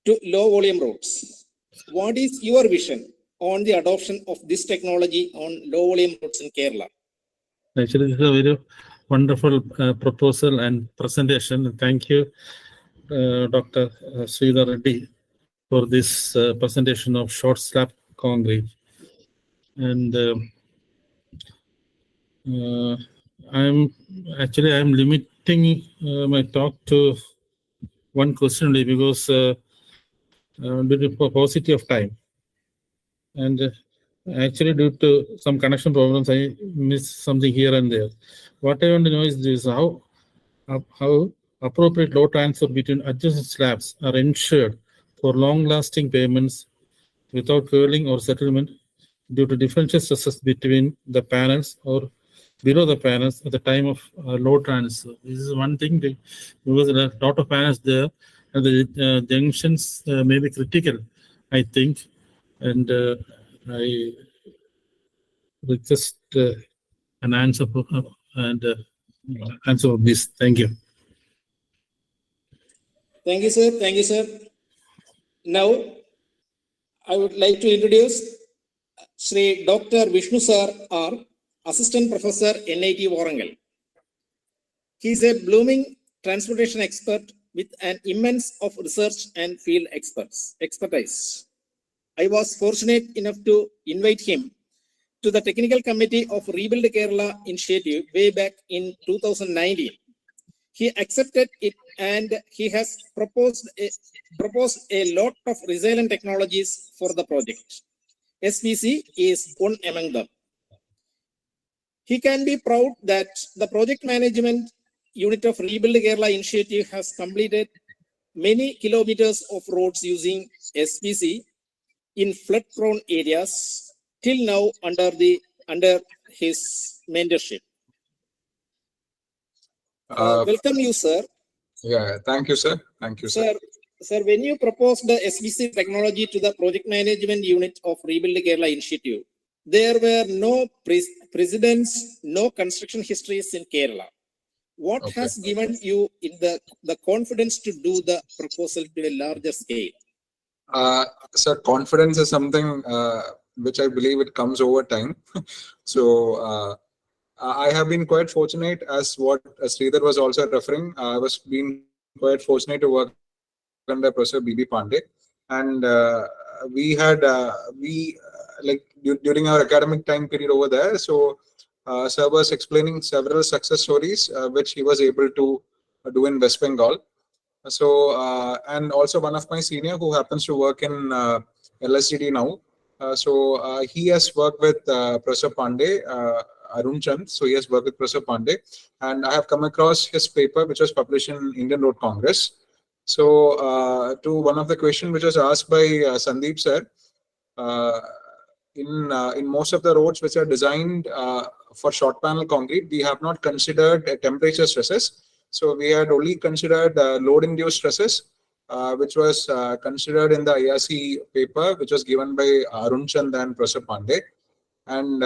to low volume roads. What is your vision on the adoption of this technology on low volume roads in Kerala? Actually, this is a very wonderful proposal and presentation. Thank you, Dr. Sridhar Reddy, for this presentation of short slab concrete. And I'm limiting my talk to one question only because due to paucity of time, and actually due to some connection problems, I missed something here and there. What I want to know is this: how appropriate load transfer between adjacent slabs are ensured for long-lasting payments without curling or settlement due to differential stresses between the panels or below the panels at the time of load transfer. This is one thing because there are a lot of panels there, and the junctions may be critical, I think, and I request an answer for, answer of this. Thank you. Thank you, sir. Thank you, sir. Now, I would like to introduce Sri Dr. Vishnu Sir R, Assistant Professor, NIT Warangal. He is a blooming transportation expert with an immense of research and field expertise. I was fortunate enough to invite him to the technical committee of Rebuild Kerala initiative way back in 2019. He accepted it and he has proposed a lot of resilient technologies for the project. SBC is one among them. He can be proud that the project management unit of Rebuild Kerala initiative has completed many kilometers of roads using SBC in flood-prone areas till now under his mentorship. Welcome you, sir. Yeah, thank you, sir. Thank you, sir. Sir, when you proposed the SBC technology to the project management unit of Rebuild Kerala initiative, there were no precedents, no construction histories in Kerala. What has given you in the confidence to do the proposal to a larger scale? Sir, confidence is something which I believe it comes over time. So I have been quite fortunate, as what Sridhar was also referring. I was being quite fortunate to work under Professor B.B. Pandey, and during our academic time period over there. So Sir was explaining several success stories which he was able to do in West Bengal. So and also one of my senior who happens to work in LSGD now. So he has worked with Professor Pandey, Arun Chand. So he has worked with Professor Pandey, and I have come across his paper which was published in Indian Road Congress. So to one of the questions which was asked by Sandeep sir, in most of the roads which are designed for short panel concrete, we have not considered temperature stresses. So we had only considered load induced stresses, which was considered in the IRC paper, which was given by Arun Chand and Professor Pandey. And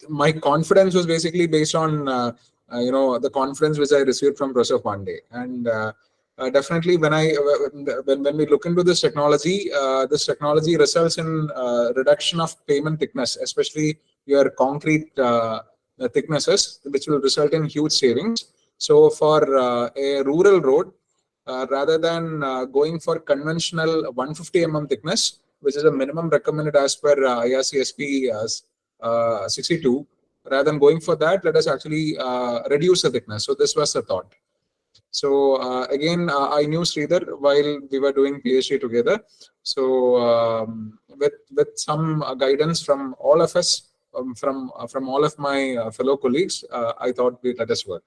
my confidence was basically based on the confidence which I received from Professor Pandey. And definitely when we look into this technology results in reduction of pavement thickness, especially your concrete thicknesses, which will result in huge savings. So for a rural road, rather than going for conventional 150 mm thickness, which is a minimum recommended as per IRC SP 62, rather than going for that, let us actually reduce the thickness. So this was the thought. So again, I knew Sridhar while we were doing PhD together. So with some guidance from all of us, from all of my fellow colleagues, I thought let us work.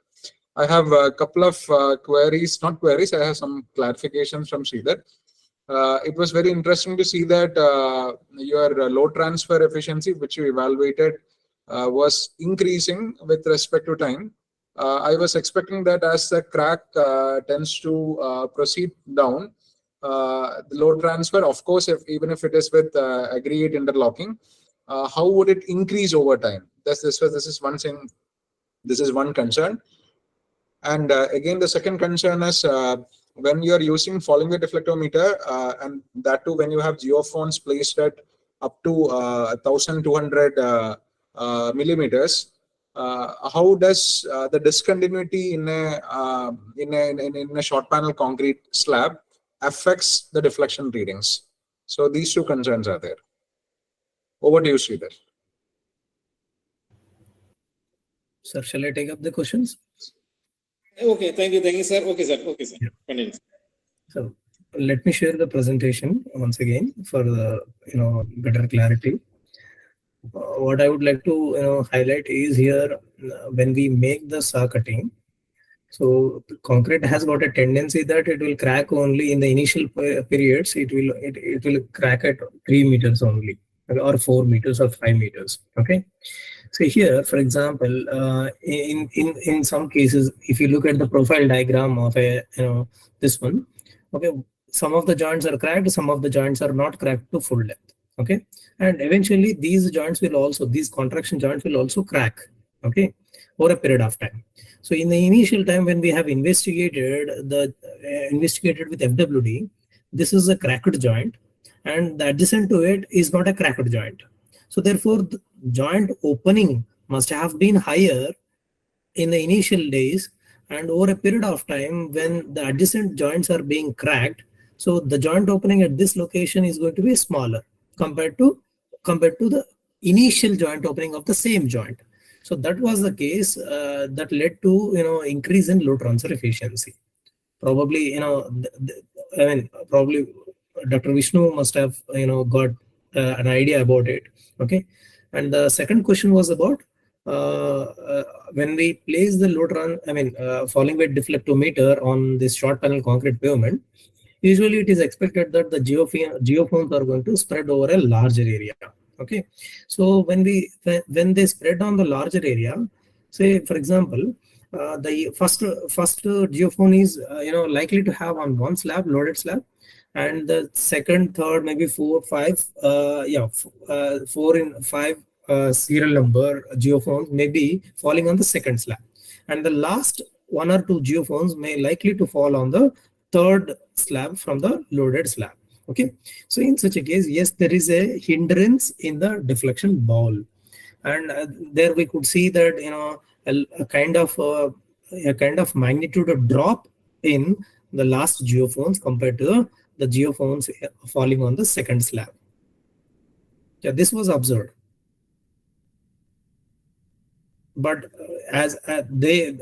I have a couple of not queries, I have some clarifications from Sridhar. It was very interesting to see that your load transfer efficiency, which you evaluated, was increasing with respect to time. I was expecting that as the crack tends to proceed down, the load transfer, of course, even if it is with aggregate interlocking, how would it increase over time? This is one thing. This is one concern. And again, the second concern is when you are using falling wave deflectometer, and that too when you have geophones placed at up to 1200 millimeters, how does the discontinuity in a short panel concrete slab affects the deflection readings? So these two concerns are there. Over to you, Sridhar. Sir, shall I take up the questions? Okay, thank you, sir. Okay, sir. Yeah. Continue. So let me share the presentation once again for the better clarity. What I would like to highlight is here when we make the saw cutting. So concrete has got a tendency that it will crack only in the initial periods. It will crack at 3 meters only, or 4 meters or 5 meters. Okay. So here, for example, in some cases, if you look at the profile diagram of this one, okay, some of the joints are cracked, some of the joints are not cracked to full depth. Okay, and eventually these contraction joints will also crack. Okay, over a period of time. So in the initial time when we have investigated with FWD, this is a cracked joint, and the adjacent to it is not a cracked joint. So therefore, the joint opening must have been higher in the initial days, and over a period of time when the adjacent joints are being cracked, so the joint opening at this location is going to be smaller compared to the initial joint opening of the same joint. So that was the case that led to increase in load transfer efficiency. Probably probably Dr. Vishnu must have got an idea about it. Okay, and the second question was about when we place the load falling weight deflectometer on this short panel concrete pavement. Usually it is expected that the geoforms are going to spread over a larger area. Okay, so when they spread on the larger area, say for example, the first geoform is likely to have on one slab, loaded slab, and the second, third, maybe 4, 5, 4 and 5 serial number geoforms may be falling on the second slab, and the last 1 or 2 geoforms may likely to fall on the third slab from the loaded slab. Okay, so in such a case, yes, there is a hindrance in the deflection ball, and there we could see that a kind of magnitude of drop in the last geoforms compared to the geoforms falling on the second slab. Yeah, this was observed, but as the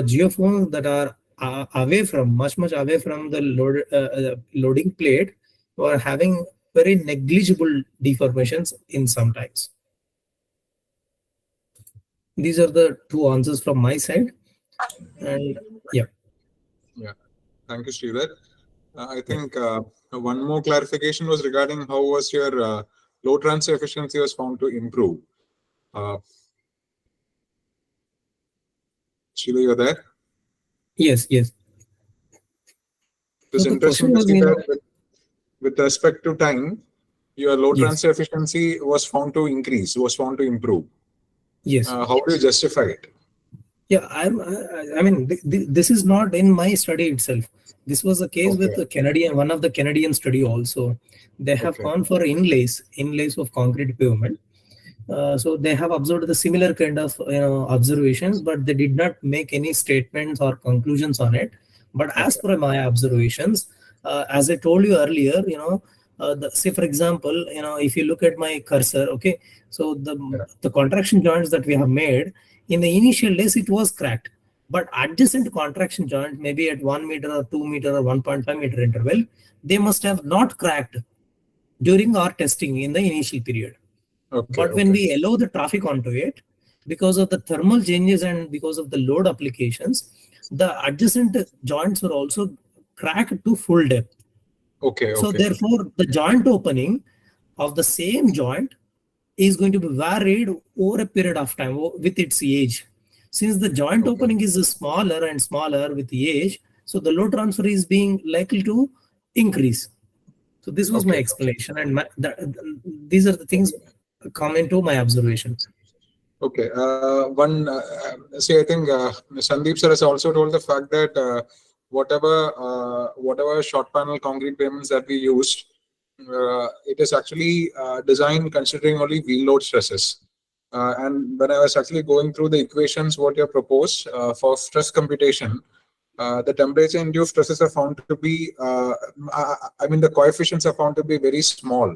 geoforms that are much away from the loading plate were having very negligible deformations in some types. These are the 2 answers from my side, and yeah. Thank you, Sridhar. I think one more clarification was regarding how was your load transfer efficiency was found to improve. Sheila, you're there? Yes. It's So the interesting question to was, see that with respect to time, your load Yes. transfer efficiency was found to increase, was found to improve. Yes. How do you justify it? Yeah, this is not in my study itself. This was the case with one of the Canadian study also. They have gone for inlays of concrete pavement. So they have observed the similar kind of observations, but they did not make any statements or conclusions on it. But as per my observations, as I told you earlier, say for example, if you look at my cursor, okay, so the contraction joints that we have made in the initial days, it was cracked, but adjacent contraction joint, maybe at 1 meter or 2 meter or 1.5 meter interval, they must have not cracked during our testing in the initial period. But when we allow the traffic onto it, because of the thermal changes and because of the load applications, the adjacent joints were also cracked to full depth. So therefore, the joint opening of the same joint is going to be varied over a period of time with its age. Since the joint opening is smaller and smaller with the age, so the load transfer is being likely to increase. So this was my explanation, and these are the things common to my observations. Okay. See, I think Sandeep sir has also told the fact that whatever short panel concrete pavements that we used, it is actually designed considering only wheel load stresses. And when I was actually going through the equations, what you have proposed for stress computation, the temperature induced stresses are found to be, I mean, the coefficients are found to be very small.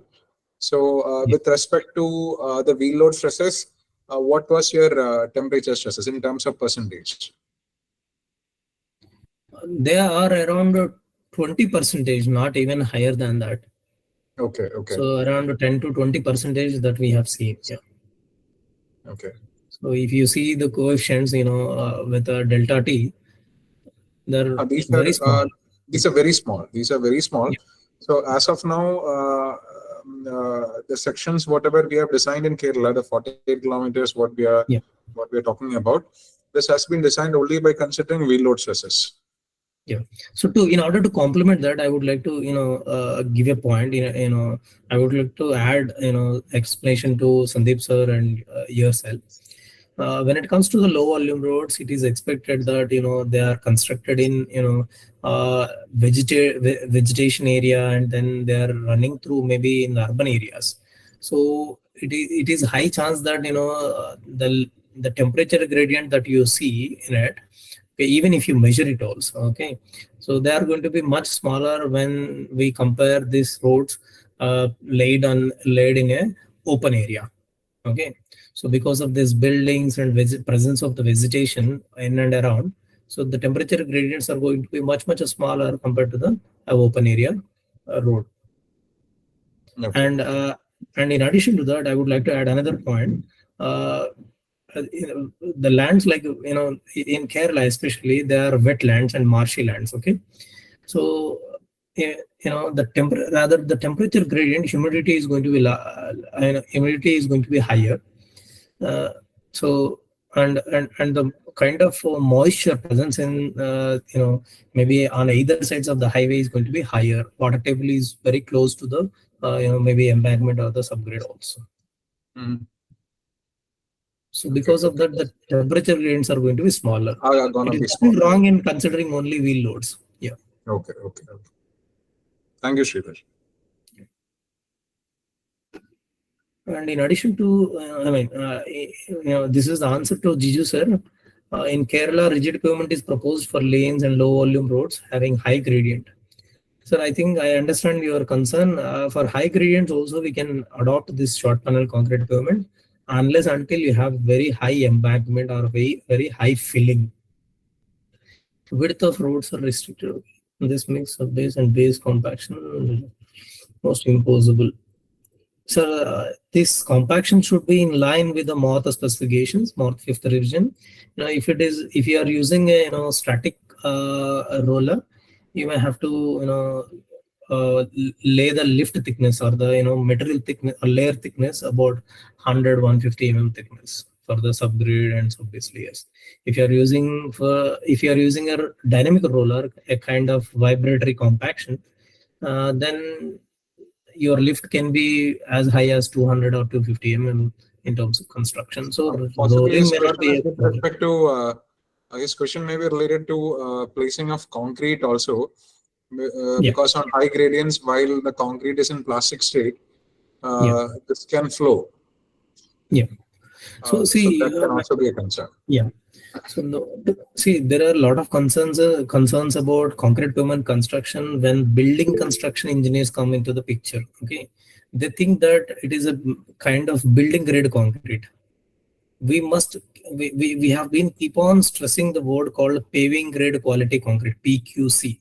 So with respect to the wheel load stresses, what was your temperature stresses in terms of percentage? They are around 20%, not even higher than that. Okay, okay. So around 10 to 20% that we have seen. Yeah. Okay. So if you see the coefficients, with delta T, they're very small. These are very small. These are very small. Yeah. So as of now, the sections whatever we have designed in Kerala, the 48 kilometers, what we are talking about, this has been designed only by considering wheel load stresses. Yeah. So in order to complement that, I would like to give a point. I would like to add explanation to Sandeep sir and yourself. When it comes to the low volume roads, it is expected that they are constructed in vegetation area, and then they are running through maybe in the urban areas. So it is high chance that the temperature gradient that you see in it, okay, even if you measure it also, okay, so they are going to be much smaller when we compare these roads laid in a open area. Okay, so because of these buildings and presence of the vegetation in and around, so the temperature gradients are going to be much smaller compared to the open area road. Okay. And in addition to that, I would like to add another point. The lands like in Kerala especially, they are wetlands and marshy lands. Okay, so the temperature gradient, humidity is going to be higher. So and the kind of moisture presence in maybe on either sides of the highway is going to be higher. Water table is very close to the maybe embankment or the subgrade also. Mm-hmm. So because of that, the temperature gradients are going to be smaller. It is wrong in considering only wheel loads. Yeah. Okay. Thank you, Sridhar. And in addition to, this is the answer to Jiju sir. In Kerala, rigid pavement is proposed for lanes and low volume roads having high gradient. Sir, I think I understand your concern. For high gradients also, we can adopt this short panel concrete pavement unless until you have very high embankment or very high filling. Width of roads are restricted. This mix of base and base compaction most impossible. So this compaction should be in line with the MORTH specifications, MORTH 5th revision. If you are using a static roller, you may have to lay the lift thickness or the material thickness or layer thickness about 150 thickness for the subgrade and subbase layers. If you are using a dynamic roller, a kind of vibratory compaction, then your lift can be as high as 200 or 250 in terms of construction. So rolling may not be with respect to his question may be related to placing of concrete also, because on high gradients, while the concrete is in plastic state, this can flow. Yeah. So see, that can also be a concern. Yeah. So see, there are a lot of concerns about concrete pavement construction when building construction engineers come into the picture. Okay, they think that it is a kind of building grade concrete. We have been keep on stressing the word called paving grade quality concrete, PQC.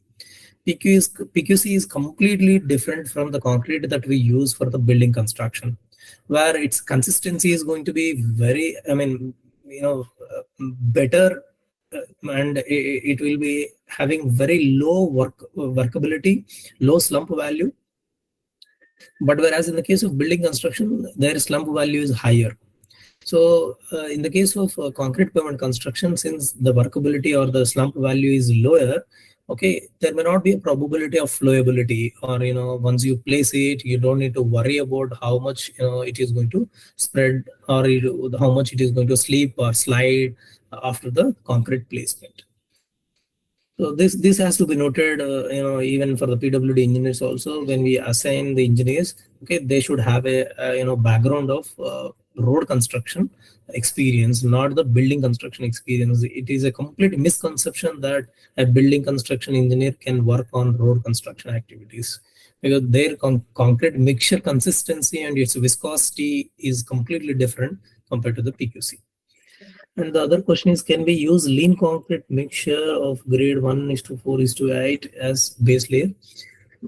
PQC is completely different from the concrete that we use for the building construction, where its consistency is going to be very, better, and it will be having very low workability, low slump value. But whereas in the case of building construction, their slump value is higher. So in the case of concrete pavement construction, since the workability or the slump value is lower, okay, there may not be a probability of flowability, or once you place it, you don't need to worry about how much it is going to spread, or how much it is going to slip or slide after the concrete placement. So this has to be noted, even for the PWD engineers also. When we assign the engineers, okay, they should have a background of road construction experience, not the building construction experience. It is a complete misconception that a building construction engineer can work on road construction activities, because their concrete mixture consistency and its viscosity is completely different compared to the PQC. And the other question is, can we use lean concrete mixture of grade 1:4:8 as base layer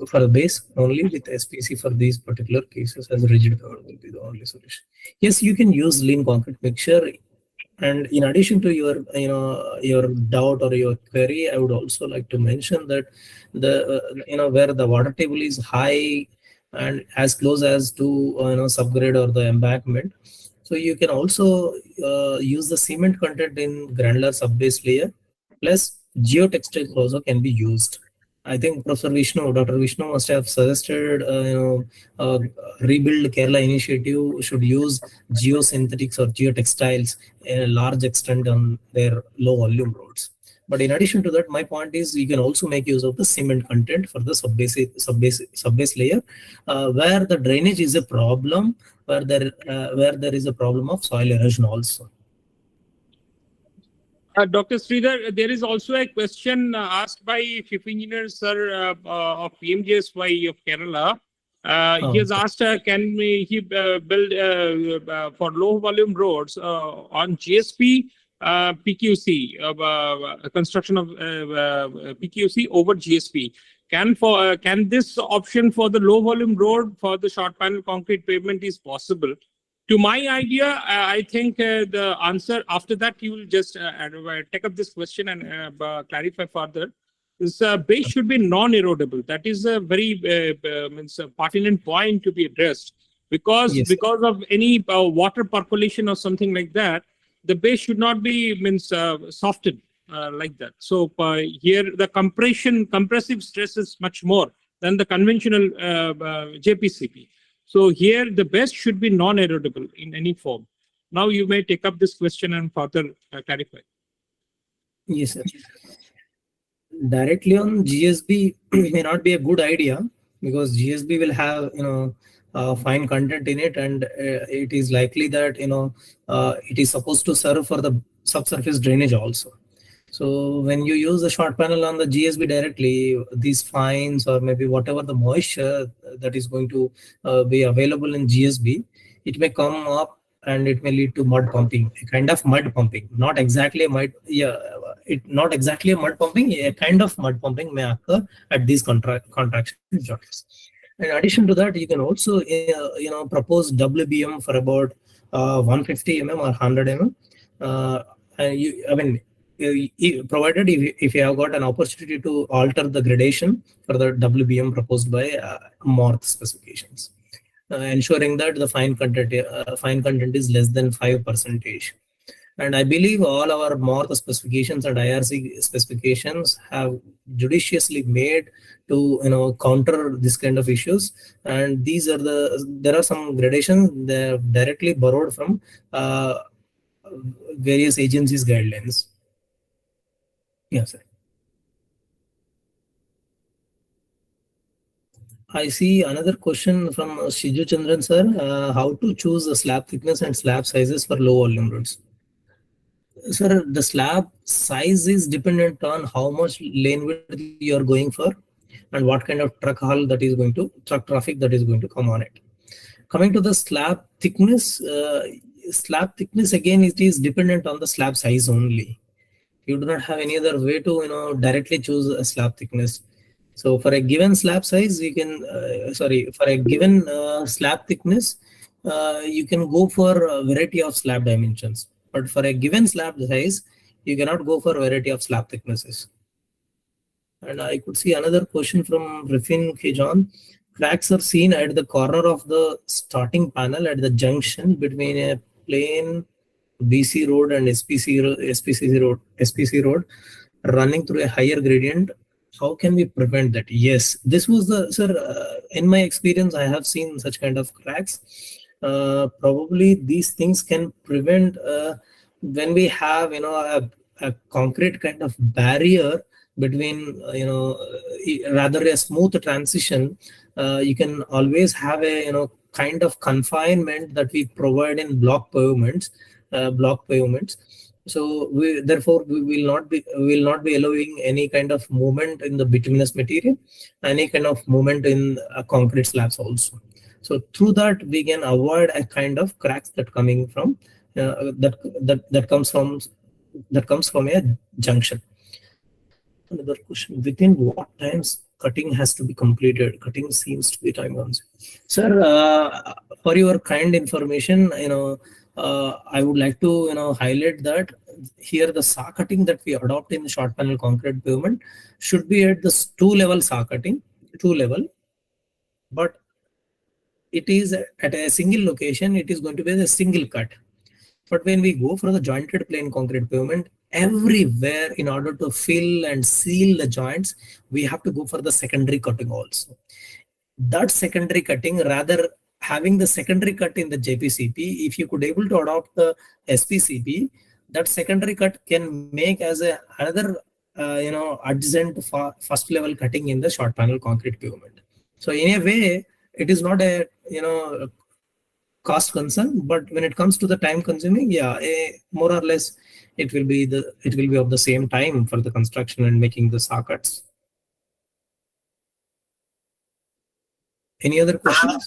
for the base only with SPC for these particular cases, as rigid cover will be the only solution? Yes, you can use lean concrete mixture. And in addition to your, your doubt or your query, I would also like to mention that the, where the water table is high and as close as to, subgrade or the embankment. So you can also use the cement content in granular subbase layer, plus geotextile also can be used. I think Dr. Vishnu must have suggested, Rebuild Kerala initiative should use geosynthetics or geotextiles in a large extent on their low volume roads. But in addition to that, my point is you can also make use of the cement content for the subbase layer, where the drainage is a problem, where there is a problem of soil erosion also. Dr. Sridhar, there is also a question asked by Chief Engineer Sir of PMGSY of Kerala. He has asked, can he build for low volume roads on GSP PQC, construction of PQC over GSP? Can this option for the low volume road for the short panel concrete pavement is possible? To my idea, I think the answer after that, you will just take up this question and clarify further. This base should be non-erodible. That is a very pertinent point to be addressed, because of any water percolation or something like that, the base should not be softened like that. So here the compressive stress is much more than the conventional JPCP. So here the base should be non-erodible in any form. Now you may take up this question and further clarify. Yes, sir. Directly on GSB may not be a good idea, because GSB will have fine content in it, and it is likely that it is supposed to serve for the subsurface drainage also. So when you use the short panel on the GSB directly, these fines or maybe whatever the moisture that is going to be available in GSB, it may come up and it may lead to mud pumping, a kind of mud pumping. Not exactly not exactly a mud pumping, a kind of mud pumping may occur at these contraction joints. In addition to that, you can also propose WBM for about 150 mm or 100 mm. Provided if you have got an opportunity to alter the gradation for the WBM proposed by MORTH specifications, ensuring that the fine content is less than 5%. And I believe all our MORTH specifications and IRC specifications have judiciously made to counter this kind of issues. And there are some gradations that are directly borrowed from various agencies' guidelines. Yes, sir. I see another question from Shiju Chandran, sir. How to choose the slab thickness and slab sizes for low volume roads? Sir, the slab size is dependent on how much lane width you are going for and what kind of truck traffic that is going to come on it. Coming to the slab thickness again, it is dependent on the slab size only. You do not have any other way to directly choose a slab thickness. So for a given slab size, you can for a given slab thickness, you can go for a variety of slab dimensions. But for a given slab size, you cannot go for a variety of slab thicknesses. And I could see another question from Rifin Kijan. Cracks are seen at the corner of the starting panel at the junction between a plain BC road and SPC road running through a higher gradient. How can we prevent that? Yes, this was in my experience, I have seen such kind of cracks. Probably these things can prevent when we have a concrete kind of barrier between rather a smooth transition. You can always have a kind of confinement that we provide in block pavements. So therefore we will not be allowing any kind of movement in the bituminous material, any kind of movement in concrete slabs also. So through that we can avoid a kind of cracks that coming from that comes from a junction. Another question: within what times cutting has to be completed? Cutting seems to be time consuming. Sir, for your kind information, I would like to highlight that here the saw cutting that we adopt in the short panel concrete pavement should be at this 2-level saw cutting, 2-level, but it is at a single location. It is going to be a single cut. But when we go for the jointed plain concrete pavement, everywhere in order to fill and seal the joints, we have to go for the secondary cutting also. That secondary cutting, rather having the secondary cut in the JPCP, if you could able to adopt the SPCP, that secondary cut can make as another adjacent first level cutting in the short panel concrete pavement. So in a way, it is not a cost concern, but when it comes to the time consuming, more or less it will be of the same time for the construction and making the saw cuts. Any other questions?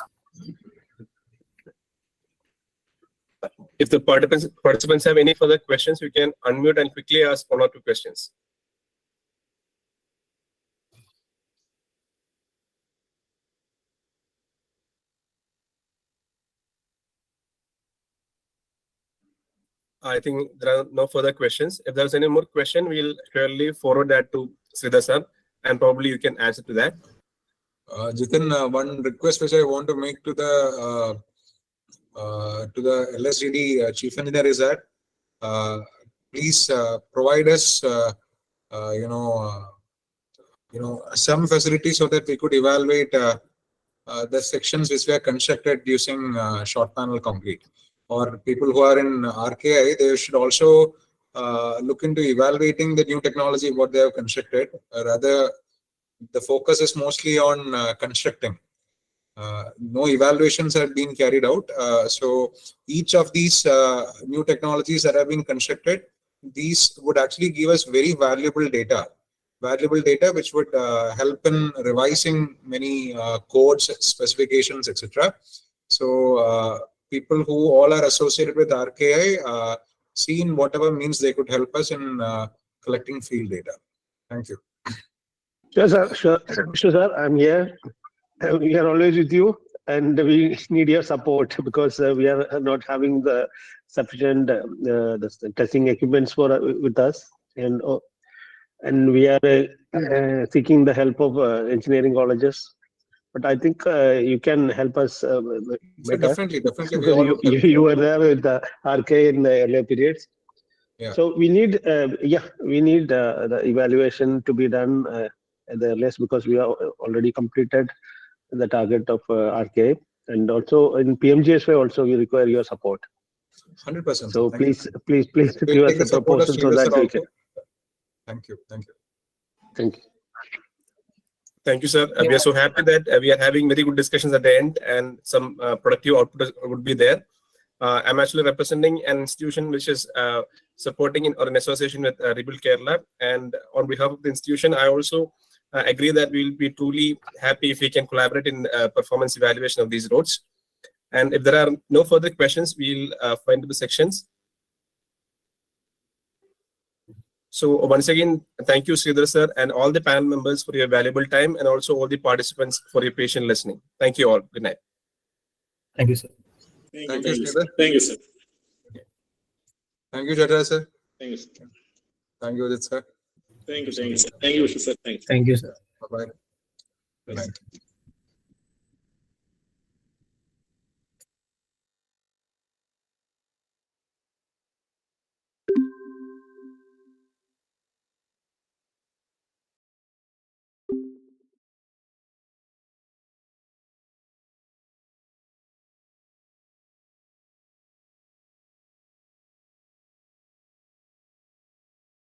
If the participants have any further questions, you can unmute and quickly ask 1 or 2 questions. I think there are no further questions. If there's any more question, we'll surely forward that to Sridhar sir, and probably you can answer to that. Jitin, one request which I want to make to the LSGD chief engineer is that please provide us some facilities so that we could evaluate the sections which were constructed using short panel concrete. Or people who are in RKI, they should also look into evaluating the new technology what they have constructed. Rather, the focus is mostly on constructing. No evaluations have been carried out. So each of these new technologies that have been constructed, these would actually give us very valuable data which would help in revising many codes, specifications, etc. So people who all are associated with RKI, see in whatever means they could help us in collecting field data. Thank you. Sure, sir. Sure, sir. I'm here. We are always with you, and we need your support because we are not having the sufficient the testing equipments with us, and we are seeking the help of engineering colleges. But I think you can help us better. So definitely. You were there with the RK in the earlier periods. Yeah. So we need the evaluation to be done at the earliest because we are already completed the target of RK, and also in PMGSY also we require your support. 100%. So please We'll give take us a the support of proposal so Sridhar that sir we can. also. Thank you. Thank you, sir. We are so happy that we are having very good discussions at the end, and some productive output would be there. I'm actually representing an institution which is supporting or in association with Rebuild Kerala, and on behalf of the institution, I also agree that we will be truly happy if we can collaborate in performance evaluation of these roads. And if there are no further questions, we'll find the sections. So once again, thank you, Sridhar sir, and all the panel members for your valuable time, and also all the participants for your patient listening. Thank you all. Good night. Thank you, sir. Thank you, Sridhar. Thank you, sir. Thank you, Jatra sir. Thank you, sir. Thank you, Udit sir. Thank you, sir. Thank you, sir. Thank you. Thank you, sir. Bye-bye. Good night.